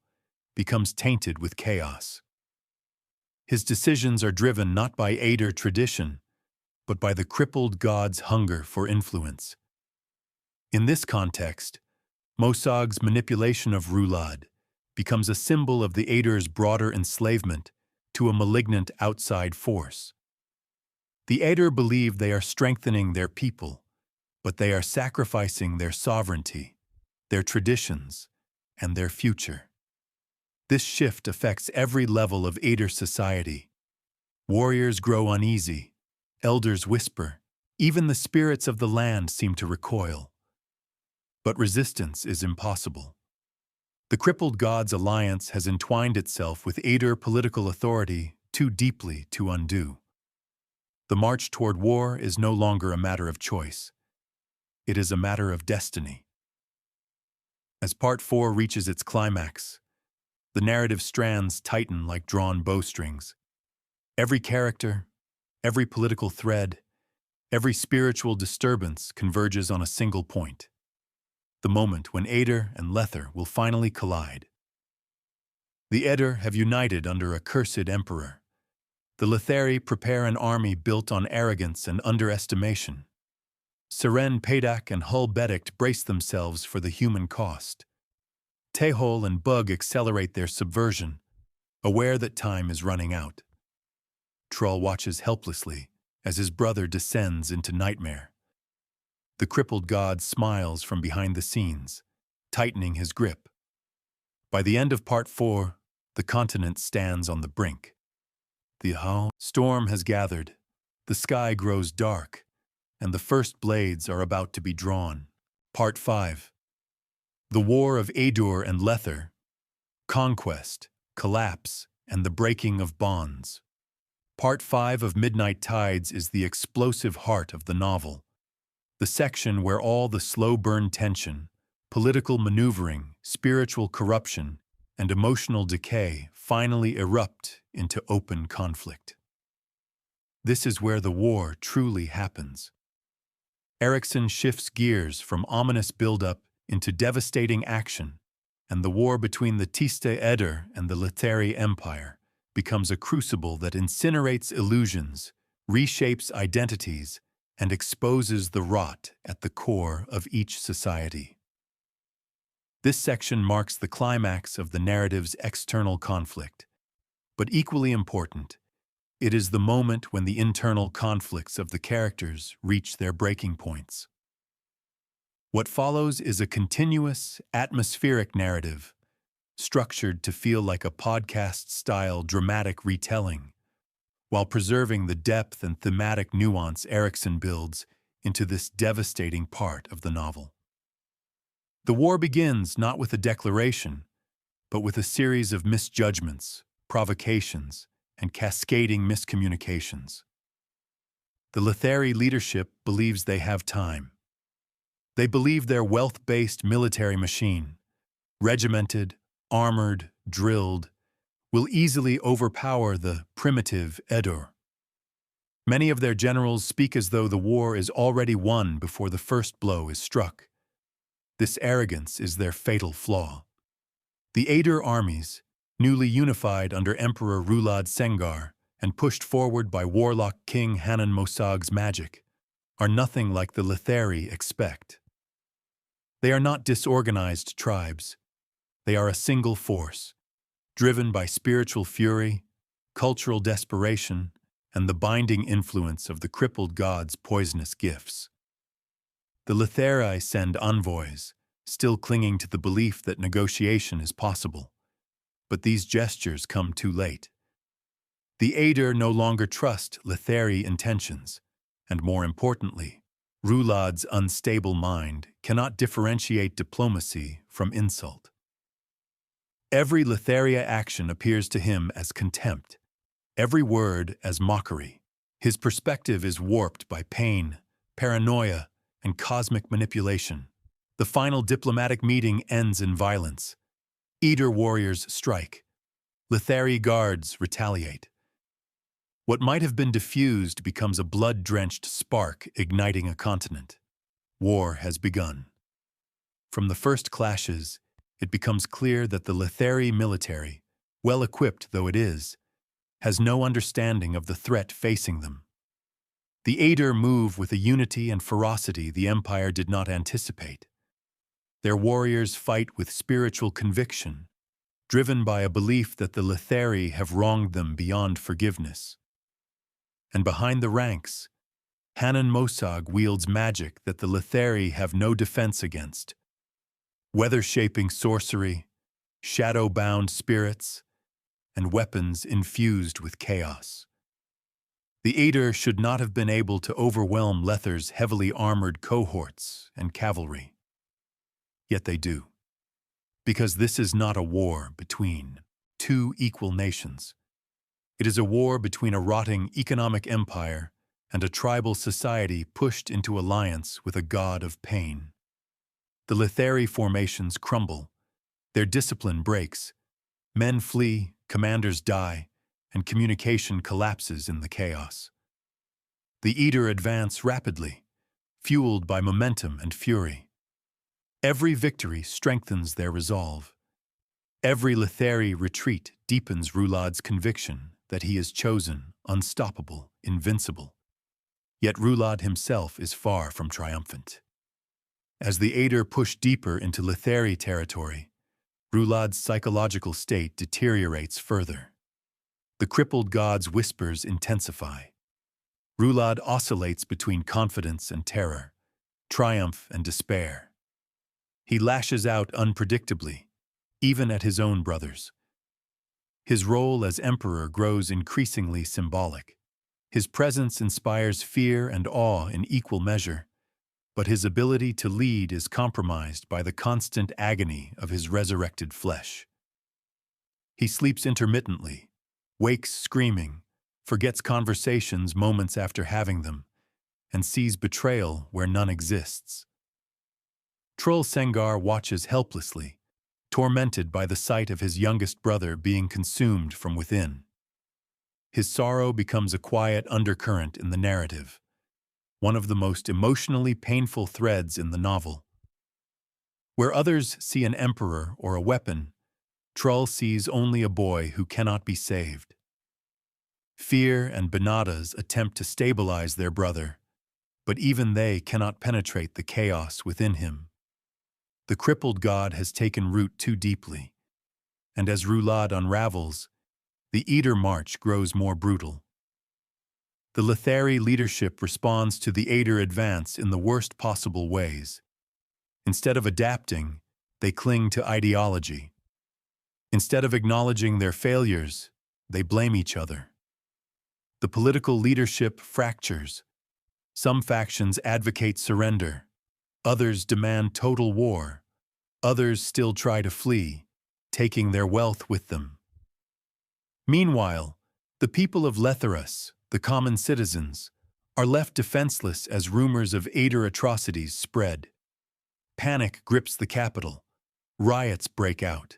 becomes tainted with chaos. His decisions are driven not by Edur tradition, but by the Crippled God's hunger for influence. In this context, Mosag's manipulation of Rhulad becomes a symbol of the Edur's broader enslavement to a malignant outside force. The Edur believe they are strengthening their people, but they are sacrificing their sovereignty, their traditions, and their future. This shift affects every level of Edur society. Warriors grow uneasy, elders whisper, even the spirits of the land seem to recoil. But resistance is impossible. The Crippled God's alliance has entwined itself with Edur political authority too deeply to undo. The march toward war is no longer a matter of choice. It is a matter of destiny. As Part 4 reaches its climax, the narrative strands tighten like drawn bowstrings. Every character, every political thread, every spiritual disturbance converges on a single point: the moment when Edur and Lether will finally collide. The Edur have united under a cursed emperor. The Letheri prepare an army built on arrogance and underestimation. Seren Pedac and Beddict brace themselves for the human cost. Tehol and Bugg accelerate their subversion, aware that time is running out. Trull watches helplessly as his brother descends into nightmare. The Crippled God smiles from behind the scenes, tightening his grip. By the end of Part 4, the continent stands on the brink. The storm has gathered, the sky grows dark, and the first blades are about to be drawn. Part 5. The War of Edur and Lether, Conquest, Collapse, and the Breaking of Bonds. Part 5 of Midnight Tides is the explosive heart of the novel, the section where all the slow-burn tension, political maneuvering, spiritual corruption, and emotional decay finally erupt into open conflict. This is where the war truly happens. Erikson shifts gears from ominous buildup into devastating action, and the war between the Tiste Edur and the Lether Empire becomes a crucible that incinerates illusions, reshapes identities, and exposes the rot at the core of each society. This section marks the climax of the narrative's external conflict, but equally important, it is the moment when the internal conflicts of the characters reach their breaking points. What follows is a continuous, atmospheric narrative, structured to feel like a podcast-style dramatic retelling, while preserving the depth and thematic nuance Erikson builds into this devastating part of the novel. The war begins not with a declaration, but with a series of misjudgments, provocations, and cascading miscommunications. The Letheri leadership believes they have time. They believe their wealth-based military machine, regimented, armored, drilled, will easily overpower the primitive Edur. Many of their generals speak as though the war is already won before the first blow is struck. This arrogance is their fatal flaw. The Edur armies, newly unified under Emperor Trull Sengar and pushed forward by warlock King Hanan Mosag's magic, are nothing like the Letheri expect. They are not disorganized tribes. They are a single force, driven by spiritual fury, cultural desperation, and the binding influence of the crippled god's poisonous gifts. The Letheri send envoys, still clinging to the belief that negotiation is possible. But these gestures come too late. The Edur no longer trust Letheri intentions, and more importantly, Rhulad's unstable mind cannot differentiate diplomacy from insult. Every Letheria action appears to him as contempt, every word as mockery. His perspective is warped by pain, paranoia, and cosmic manipulation. The final diplomatic meeting ends in violence. Edur warriors strike. Letheri guards retaliate. What might have been diffused becomes a blood-drenched spark igniting a continent. War has begun. From the first clashes, it becomes clear that the Letheri military, well-equipped though it is, has no understanding of the threat facing them. The Edur move with a unity and ferocity the Empire did not anticipate. Their warriors fight with spiritual conviction, driven by a belief that the Letheri have wronged them beyond forgiveness. And behind the ranks, Hanan Mosag wields magic that the Letheri have no defense against. Weather-shaping sorcery, shadow-bound spirits, and weapons infused with chaos. The Edur should not have been able to overwhelm Lether's heavily armored cohorts and cavalry. Yet they do. Because this is not a war between two equal nations. It is a war between a rotting economic empire and a tribal society pushed into alliance with a god of pain. The Letheri formations crumble, their discipline breaks, men flee, commanders die, and communication collapses in the chaos. The Edur advance rapidly, fueled by momentum and fury. Every victory strengthens their resolve. Every Letheri retreat deepens Rhulad's conviction that he is chosen, unstoppable, invincible. Yet Rhulad himself is far from triumphant. As the Edur push deeper into Letheri territory, Rhulad's psychological state deteriorates further. The crippled god's whispers intensify. Rhulad oscillates between confidence and terror, triumph and despair. He lashes out unpredictably, even at his own brothers. His role as emperor grows increasingly symbolic. His presence inspires fear and awe in equal measure, but his ability to lead is compromised by the constant agony of his resurrected flesh. He sleeps intermittently, wakes screaming, forgets conversations moments after having them, and sees betrayal where none exists. Trull Sengar watches helplessly, tormented by the sight of his youngest brother being consumed from within. His sorrow becomes a quiet undercurrent in the narrative, one of the most emotionally painful threads in the novel. Where others see an emperor or a weapon, Trull sees only a boy who cannot be saved. Fear and Benadas attempt to stabilize their brother, but even they cannot penetrate the chaos within him. The crippled god has taken root too deeply, and as Rhulad unravels, the Edur march grows more brutal. The Letheri leadership responds to the Edur advance in the worst possible ways. Instead of adapting, they cling to ideology. Instead of acknowledging their failures, they blame each other. The political leadership fractures. Some factions advocate surrender. Others demand total war. Others still try to flee, taking their wealth with them. Meanwhile, the people of Letheras, the common citizens, are left defenseless as rumors of Edur atrocities spread. Panic grips the capital. Riots break out.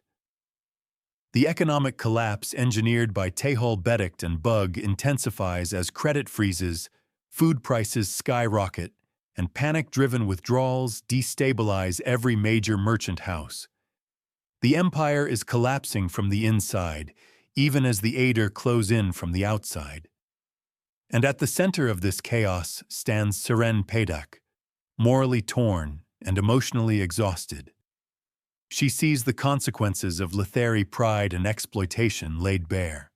The economic collapse engineered by Tehol and Bugg intensifies as credit freezes, food prices skyrocket, and panic-driven withdrawals destabilize every major merchant house. The empire is collapsing from the inside, even as the Edur close in from the outside. And at the center of this chaos stands Seren Pedac, morally torn and emotionally exhausted. She sees the consequences of Letheri pride and exploitation laid bare.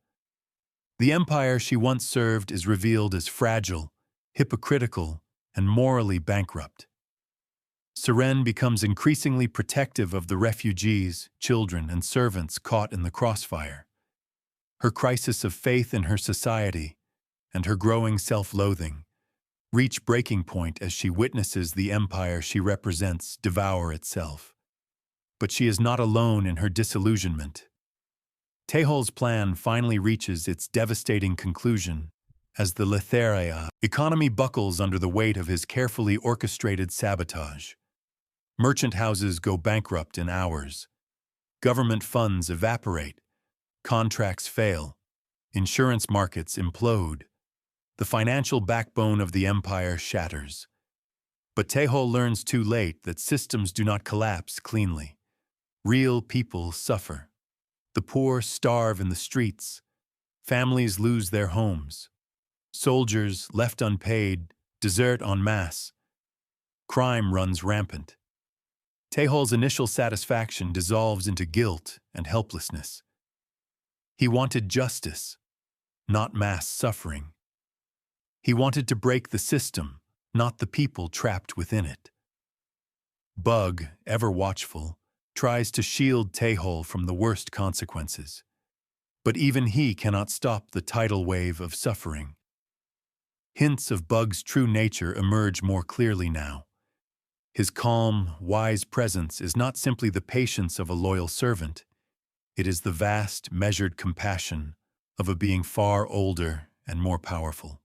The empire she once served is revealed as fragile, hypocritical, and morally bankrupt. Seren becomes increasingly protective of the refugees, children, and servants caught in the crossfire. Her crisis of faith in her society and her growing self-loathing reach breaking point as she witnesses the empire she represents devour itself. But she is not alone in her disillusionment. Tehol's plan finally reaches its devastating conclusion as the Lether economy buckles under the weight of his carefully orchestrated sabotage. Merchant houses go bankrupt in hours. Government funds evaporate. Contracts fail. Insurance markets implode. The financial backbone of the empire shatters. But Tehol learns too late that systems do not collapse cleanly. Real people suffer. The poor starve in the streets. Families lose their homes. Soldiers, left unpaid, desert en masse. Crime runs rampant. Tehol's initial satisfaction dissolves into guilt and helplessness. He wanted justice, not mass suffering. He wanted to break the system, not the people trapped within it. Bugg, ever watchful, tries to shield Tehol from the worst consequences. But even he cannot stop the tidal wave of suffering. Hints of Bugg's true nature emerge more clearly now. His calm, wise presence is not simply the patience of a loyal servant. It is the vast, measured compassion of a being far older and more powerful.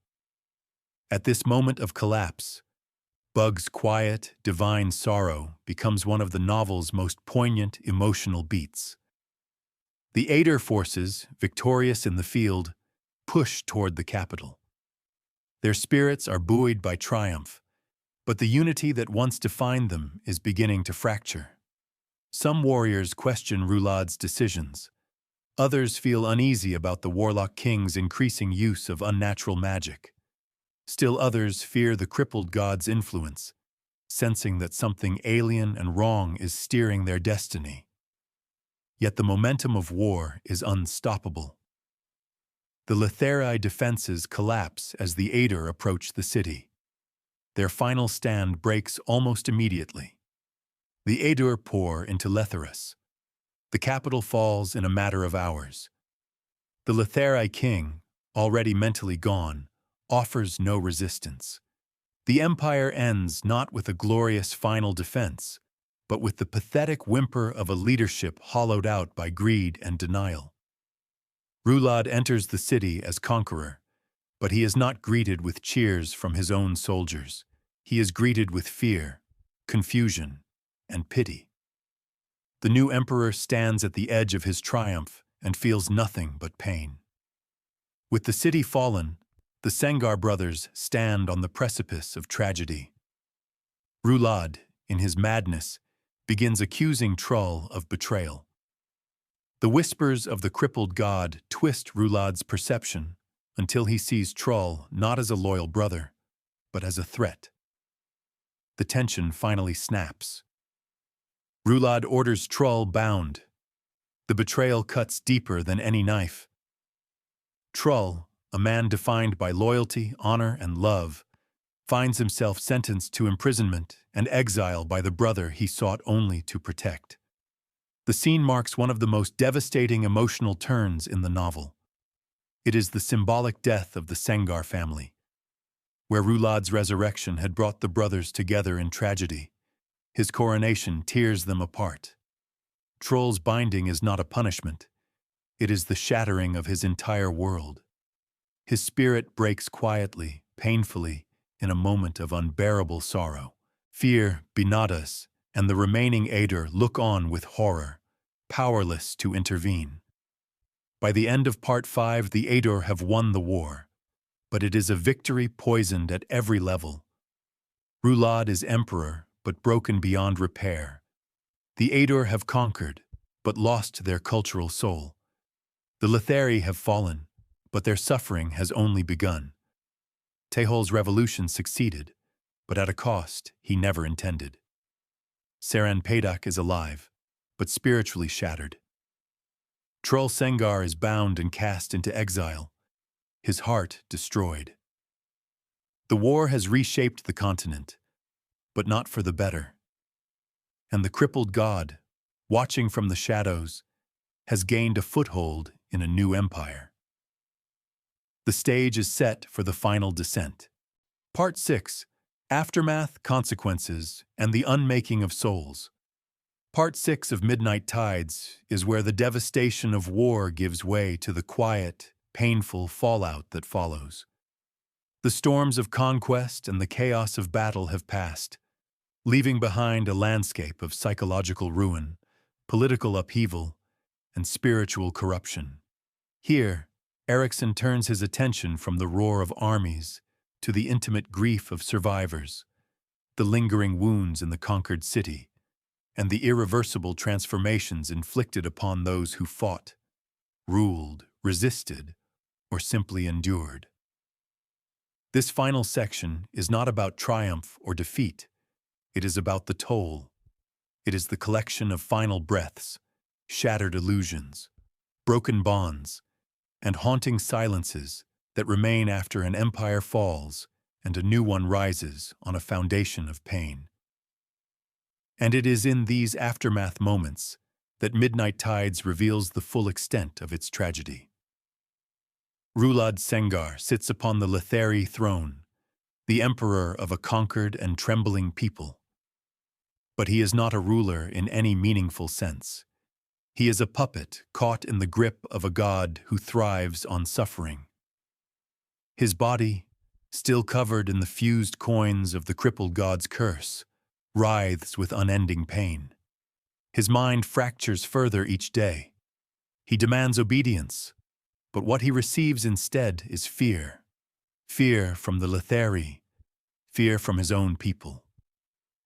At this moment of collapse, Bugg's quiet, divine sorrow becomes one of the novel's most poignant emotional beats. The Edur forces, victorious in the field, push toward the capital. Their spirits are buoyed by triumph, but the unity that once defined them is beginning to fracture. Some warriors question Rhulad's decisions. Others feel uneasy about the warlock king's increasing use of unnatural magic. Still others fear the Crippled God's influence, sensing that something alien and wrong is steering their destiny. Yet the momentum of war is unstoppable. The Letheri defenses collapse as the Edur approach the city. Their final stand breaks almost immediately. The Edur pour into Letherus. The capital falls in a matter of hours. The Letheri king, already mentally gone, offers no resistance. The empire ends not with a glorious final defense, but with the pathetic whimper of a leadership hollowed out by greed and denial. Rhulad enters the city as conqueror, but he is not greeted with cheers from his own soldiers. He is greeted with fear, confusion, and pity. The new emperor stands at the edge of his triumph and feels nothing but pain. With the city fallen, the Sengar brothers stand on the precipice of tragedy. Rhulad, in his madness, begins accusing Trull of betrayal. The whispers of the Crippled God twist Rhulad's perception until he sees Trull not as a loyal brother, but as a threat. The tension finally snaps. Rhulad orders Trull bound. The betrayal cuts deeper than any knife. Trull, a man defined by loyalty, honor, and love, finds himself sentenced to imprisonment and exile by the brother he sought only to protect. The scene marks one of the most devastating emotional turns in the novel. It is the symbolic death of the Sengar family, where Rhulad's resurrection had brought the brothers together in tragedy. His coronation tears them apart. Trull's binding is not a punishment. It is the shattering of his entire world. His spirit breaks quietly, painfully, in a moment of unbearable sorrow. Fear, Binadas, and the remaining Edur look on with horror, powerless to intervene. By the end of Part 5, the Edur have won the war, but it is a victory poisoned at every level. Rhulad is emperor, but broken beyond repair. The Edur have conquered, but lost their cultural soul. The Letheri have fallen, but their suffering has only begun. Tehol's revolution succeeded, but at a cost he never intended. Seren Pedac is alive, but spiritually shattered. Trull Sengar is bound and cast into exile, his heart destroyed. The war has reshaped the continent, but not for the better. And the crippled god, watching from the shadows, has gained a foothold in a new empire. The stage is set for the final descent. Part 6: Aftermath, Consequences, and the Unmaking of Souls. Part 6 of Midnight Tides is where the devastation of war gives way to the quiet, painful fallout that follows. The storms of conquest and the chaos of battle have passed, leaving behind a landscape of psychological ruin, political upheaval, and spiritual corruption. Here, Erikson turns his attention from the roar of armies to the intimate grief of survivors, the lingering wounds in the conquered city, and the irreversible transformations inflicted upon those who fought, ruled, resisted, or simply endured. This final section is not about triumph or defeat. It is about the toll. It is the collection of final breaths, shattered illusions, broken bonds, and haunting silences that remain after an empire falls and a new one rises on a foundation of pain. And it is in these aftermath moments that Midnight Tides reveals the full extent of its tragedy. Rhulad Sengar sits upon the Lether throne, the emperor of a conquered and trembling people. But he is not a ruler in any meaningful sense. He is a puppet caught in the grip of a god who thrives on suffering. His body, still covered in the fused coins of the crippled god's curse, writhes with unending pain. His mind fractures further each day. He demands obedience, but what he receives instead is fear. Fear from the Lether, fear from his own people,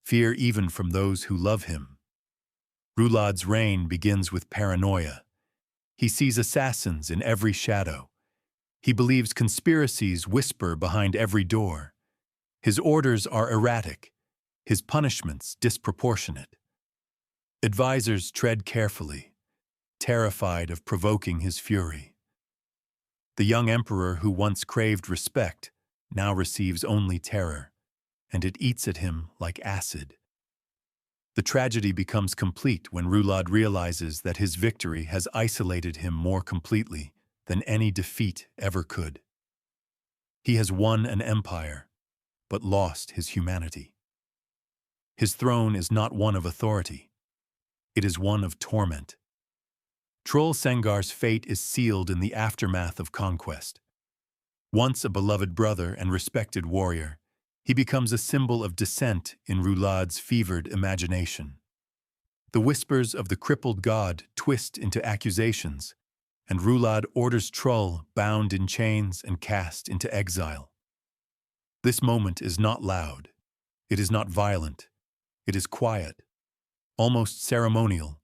fear even from those who love him. Rhulad's reign begins with paranoia. He sees assassins in every shadow. He believes conspiracies whisper behind every door. His orders are erratic, his punishments disproportionate. Advisors tread carefully, terrified of provoking his fury. The young emperor who once craved respect now receives only terror, and it eats at him like acid. The tragedy becomes complete when Rhulad realizes that his victory has isolated him more completely than any defeat ever could. He has won an empire, but lost his humanity. His throne is not one of authority. It is one of torment. Trull Sengar's fate is sealed in the aftermath of conquest. Once a beloved brother and respected warrior, he becomes a symbol of dissent in Rhulad's fevered imagination. The whispers of the crippled god twist into accusations, and Rhulad orders Trull bound in chains and cast into exile. This moment is not loud. It is not violent. It is quiet, almost ceremonial,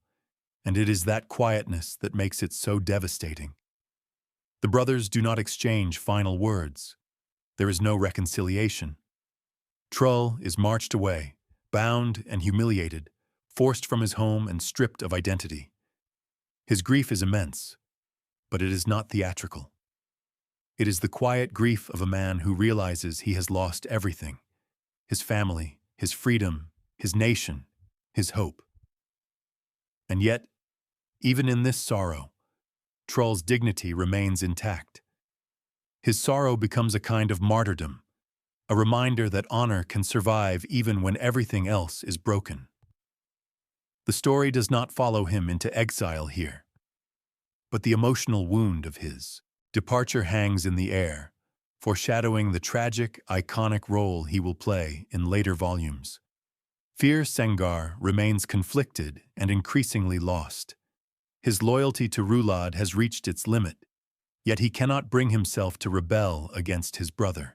and it is that quietness that makes it so devastating. The brothers do not exchange final words. There is no reconciliation. Trull is marched away, bound and humiliated, forced from his home and stripped of identity. His grief is immense, but it is not theatrical. It is the quiet grief of a man who realizes he has lost everything: his family, his freedom, his nation, his hope. And yet, even in this sorrow, Trull's dignity remains intact. His sorrow becomes a kind of martyrdom, a reminder that honor can survive even when everything else is broken. The story does not follow him into exile here, but the emotional wound of his departure hangs in the air, foreshadowing the tragic, iconic role he will play in later volumes. Sengar remains conflicted and increasingly lost. His loyalty to Rhulad has reached its limit, yet he cannot bring himself to rebel against his brother.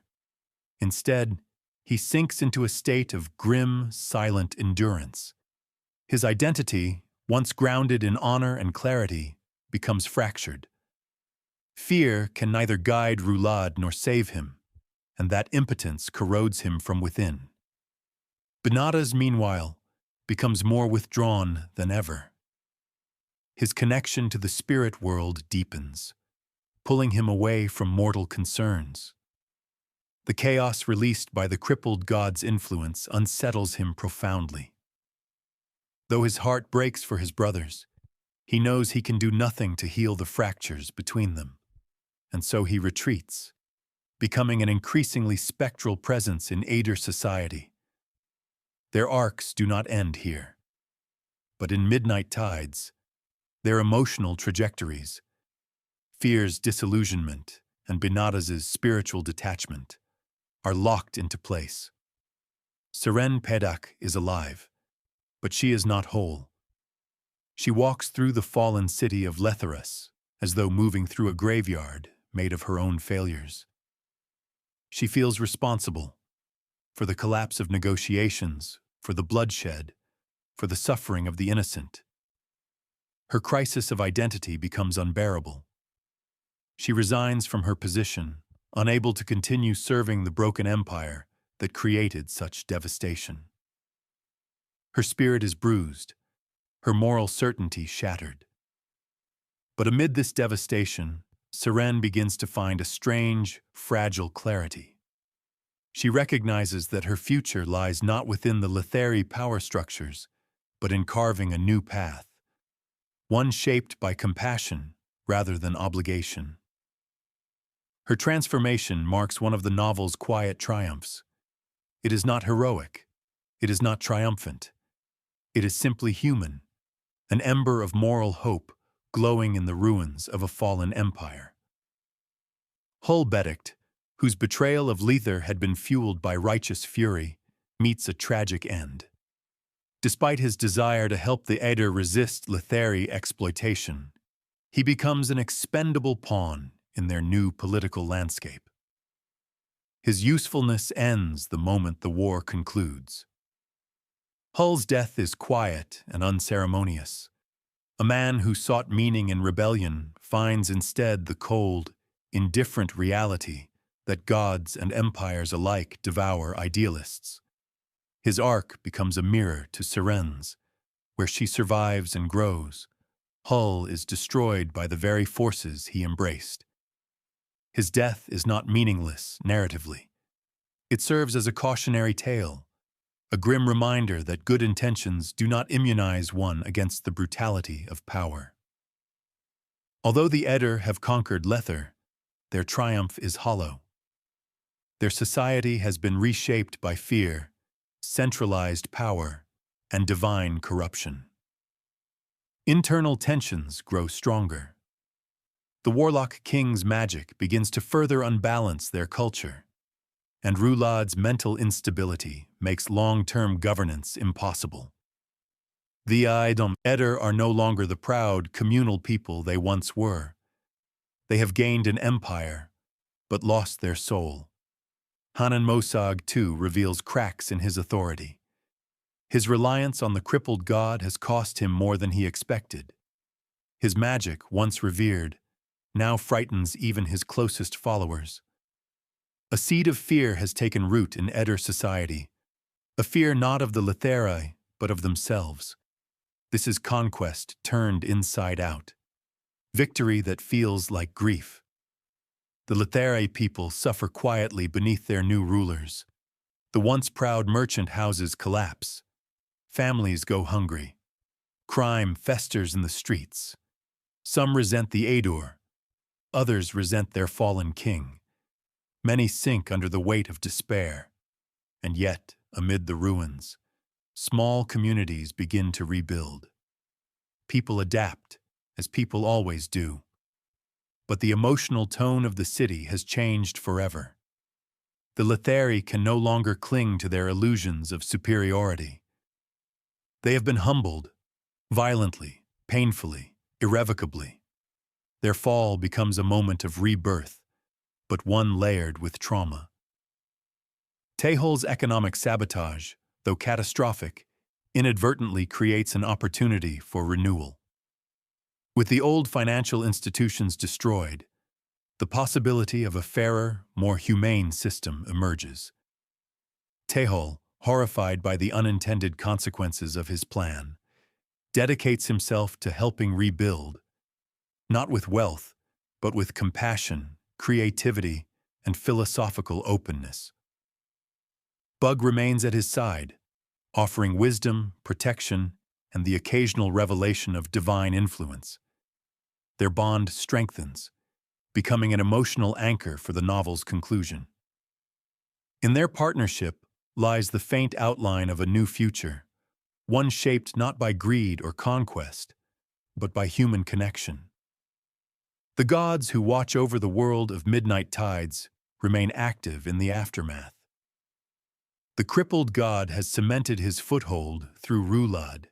Instead, he sinks into a state of grim, silent endurance. His identity, once grounded in honor and clarity, becomes fractured. Fear can neither guide Rhulad nor save him. and that impotence corrodes him from within. Benadas, meanwhile, becomes more withdrawn than ever. His connection to the spirit world deepens, pulling him away from mortal concerns. The chaos released by the crippled god's influence unsettles him profoundly. Though his heart breaks for his brothers, he knows he can do nothing to heal the fractures between them, and so he retreats, becoming an increasingly spectral presence in Edur society. Their arcs do not end here, but in Midnight Tides, their emotional trajectories, Fear's disillusionment and Benadas's spiritual detachment, are locked into place. Seren Pedac is alive, but she is not whole. She walks through the fallen city of Lether as though moving through a graveyard made of her own failures. She feels responsible for the collapse of negotiations, for the bloodshed, for the suffering of the innocent. Her crisis of identity becomes unbearable. She resigns from her position, unable to continue serving the broken empire that created such devastation. Her spirit is bruised, her moral certainty shattered. But amid this devastation, Seren begins to find a strange, fragile clarity. She recognizes that her future lies not within the Letheri power structures, but in carving a new path, one shaped by compassion rather than obligation. Her transformation marks one of the novel's quiet triumphs. It is not heroic. It is not triumphant. It is simply human, an ember of moral hope glowing in the ruins of a fallen empire. Beddict, whose betrayal of Lether had been fueled by righteous fury, meets a tragic end. Despite his desire to help the Edur resist Letheri exploitation, he becomes an expendable pawn in their new political landscape. His usefulness ends the moment the war concludes. Hull's death is quiet and unceremonious. A man who sought meaning in rebellion finds instead the cold, indifferent reality that gods and empires alike devour idealists. His arc becomes a mirror to Seren's, where she survives and grows. Hull is destroyed by the very forces he embraced. His death is not meaningless narratively. It serves as a cautionary tale, a grim reminder that good intentions do not immunize one against the brutality of power. Although the Edur have conquered Lether, their triumph is hollow. Their society has been reshaped by fear, centralized power, and divine corruption. Internal tensions grow stronger. The Warlock King's magic begins to further unbalance their culture, and Rhulad's mental instability makes long-term governance impossible. The Edur are no longer the proud, communal people they once were. They have gained an empire, but lost their soul. Hanan Mosag, too, reveals cracks in his authority. His reliance on the crippled god has cost him more than he expected. His magic, once revered, now frightens even his closest followers. A seed of fear has taken root in Edur society, a fear not of the Letheri, but of themselves. This is conquest turned inside out, victory that feels like grief. The Letheri people suffer quietly beneath their new rulers. The once proud merchant houses collapse. Families go hungry. Crime festers in the streets. Some resent the Edur. Others resent their fallen king. Many sink under the weight of despair. And yet, amid the ruins, small communities begin to rebuild. People adapt, as people always do. But the emotional tone of the city has changed forever. The Letheri can no longer cling to their illusions of superiority. They have been humbled, violently, painfully, irrevocably. Their fall becomes a moment of rebirth, but one layered with trauma. Tehol's economic sabotage, though catastrophic, inadvertently creates an opportunity for renewal. With the old financial institutions destroyed, the possibility of a fairer, more humane system emerges. Tehol, horrified by the unintended consequences of his plan, dedicates himself to helping rebuild, not with wealth, but with compassion, creativity, and philosophical openness. Bugg remains at his side, offering wisdom, protection, and the occasional revelation of divine influence. Their bond strengthens, becoming an emotional anchor for the novel's conclusion. In their partnership lies the faint outline of a new future, one shaped not by greed or conquest, but by human connection. The gods who watch over the world of midnight tides remain active in the aftermath. The crippled god has cemented his foothold through Rhulad.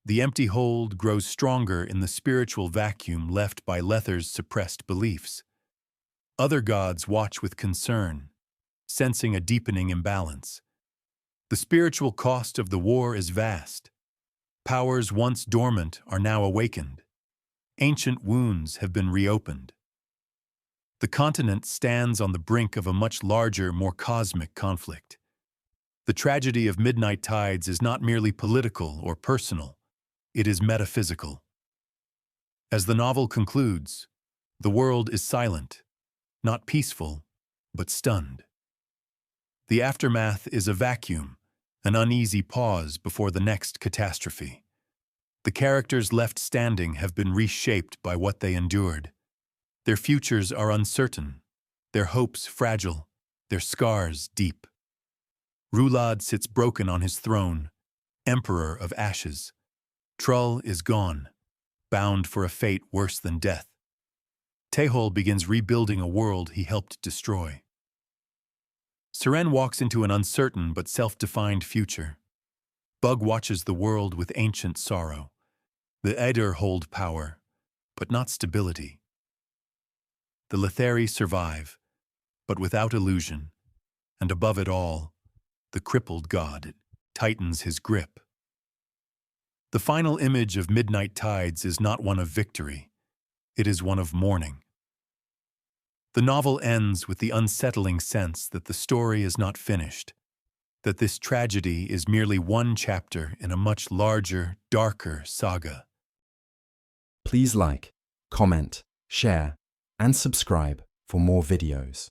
The empty hold grows stronger in the spiritual vacuum left by Lether's suppressed beliefs. Other gods watch with concern, sensing a deepening imbalance. The spiritual cost of the war is vast. Powers once dormant are now awakened. Ancient wounds have been reopened. The continent stands on the brink of a much larger, more cosmic conflict. The tragedy of midnight tides is not merely political or personal, it is metaphysical. As the novel concludes, the world is silent, not peaceful, but stunned. The aftermath is a vacuum, an uneasy pause before the next catastrophe. The characters left standing have been reshaped by what they endured. Their futures are uncertain, their hopes fragile, their scars deep. Rhulad sits broken on his throne, emperor of ashes. Trull is gone, bound for a fate worse than death. Tehol begins rebuilding a world he helped destroy. Seren walks into an uncertain but self-defined future. Bugg watches the world with ancient sorrow. The Edur hold power, but not stability. The Letheri survive, but without illusion, and above it all, the crippled god tightens his grip. The final image of Midnight Tides is not one of victory, it is one of mourning. The novel ends with the unsettling sense that the story is not finished, that this tragedy is merely one chapter in a much larger, darker saga. Please like, comment, share, and subscribe for more videos.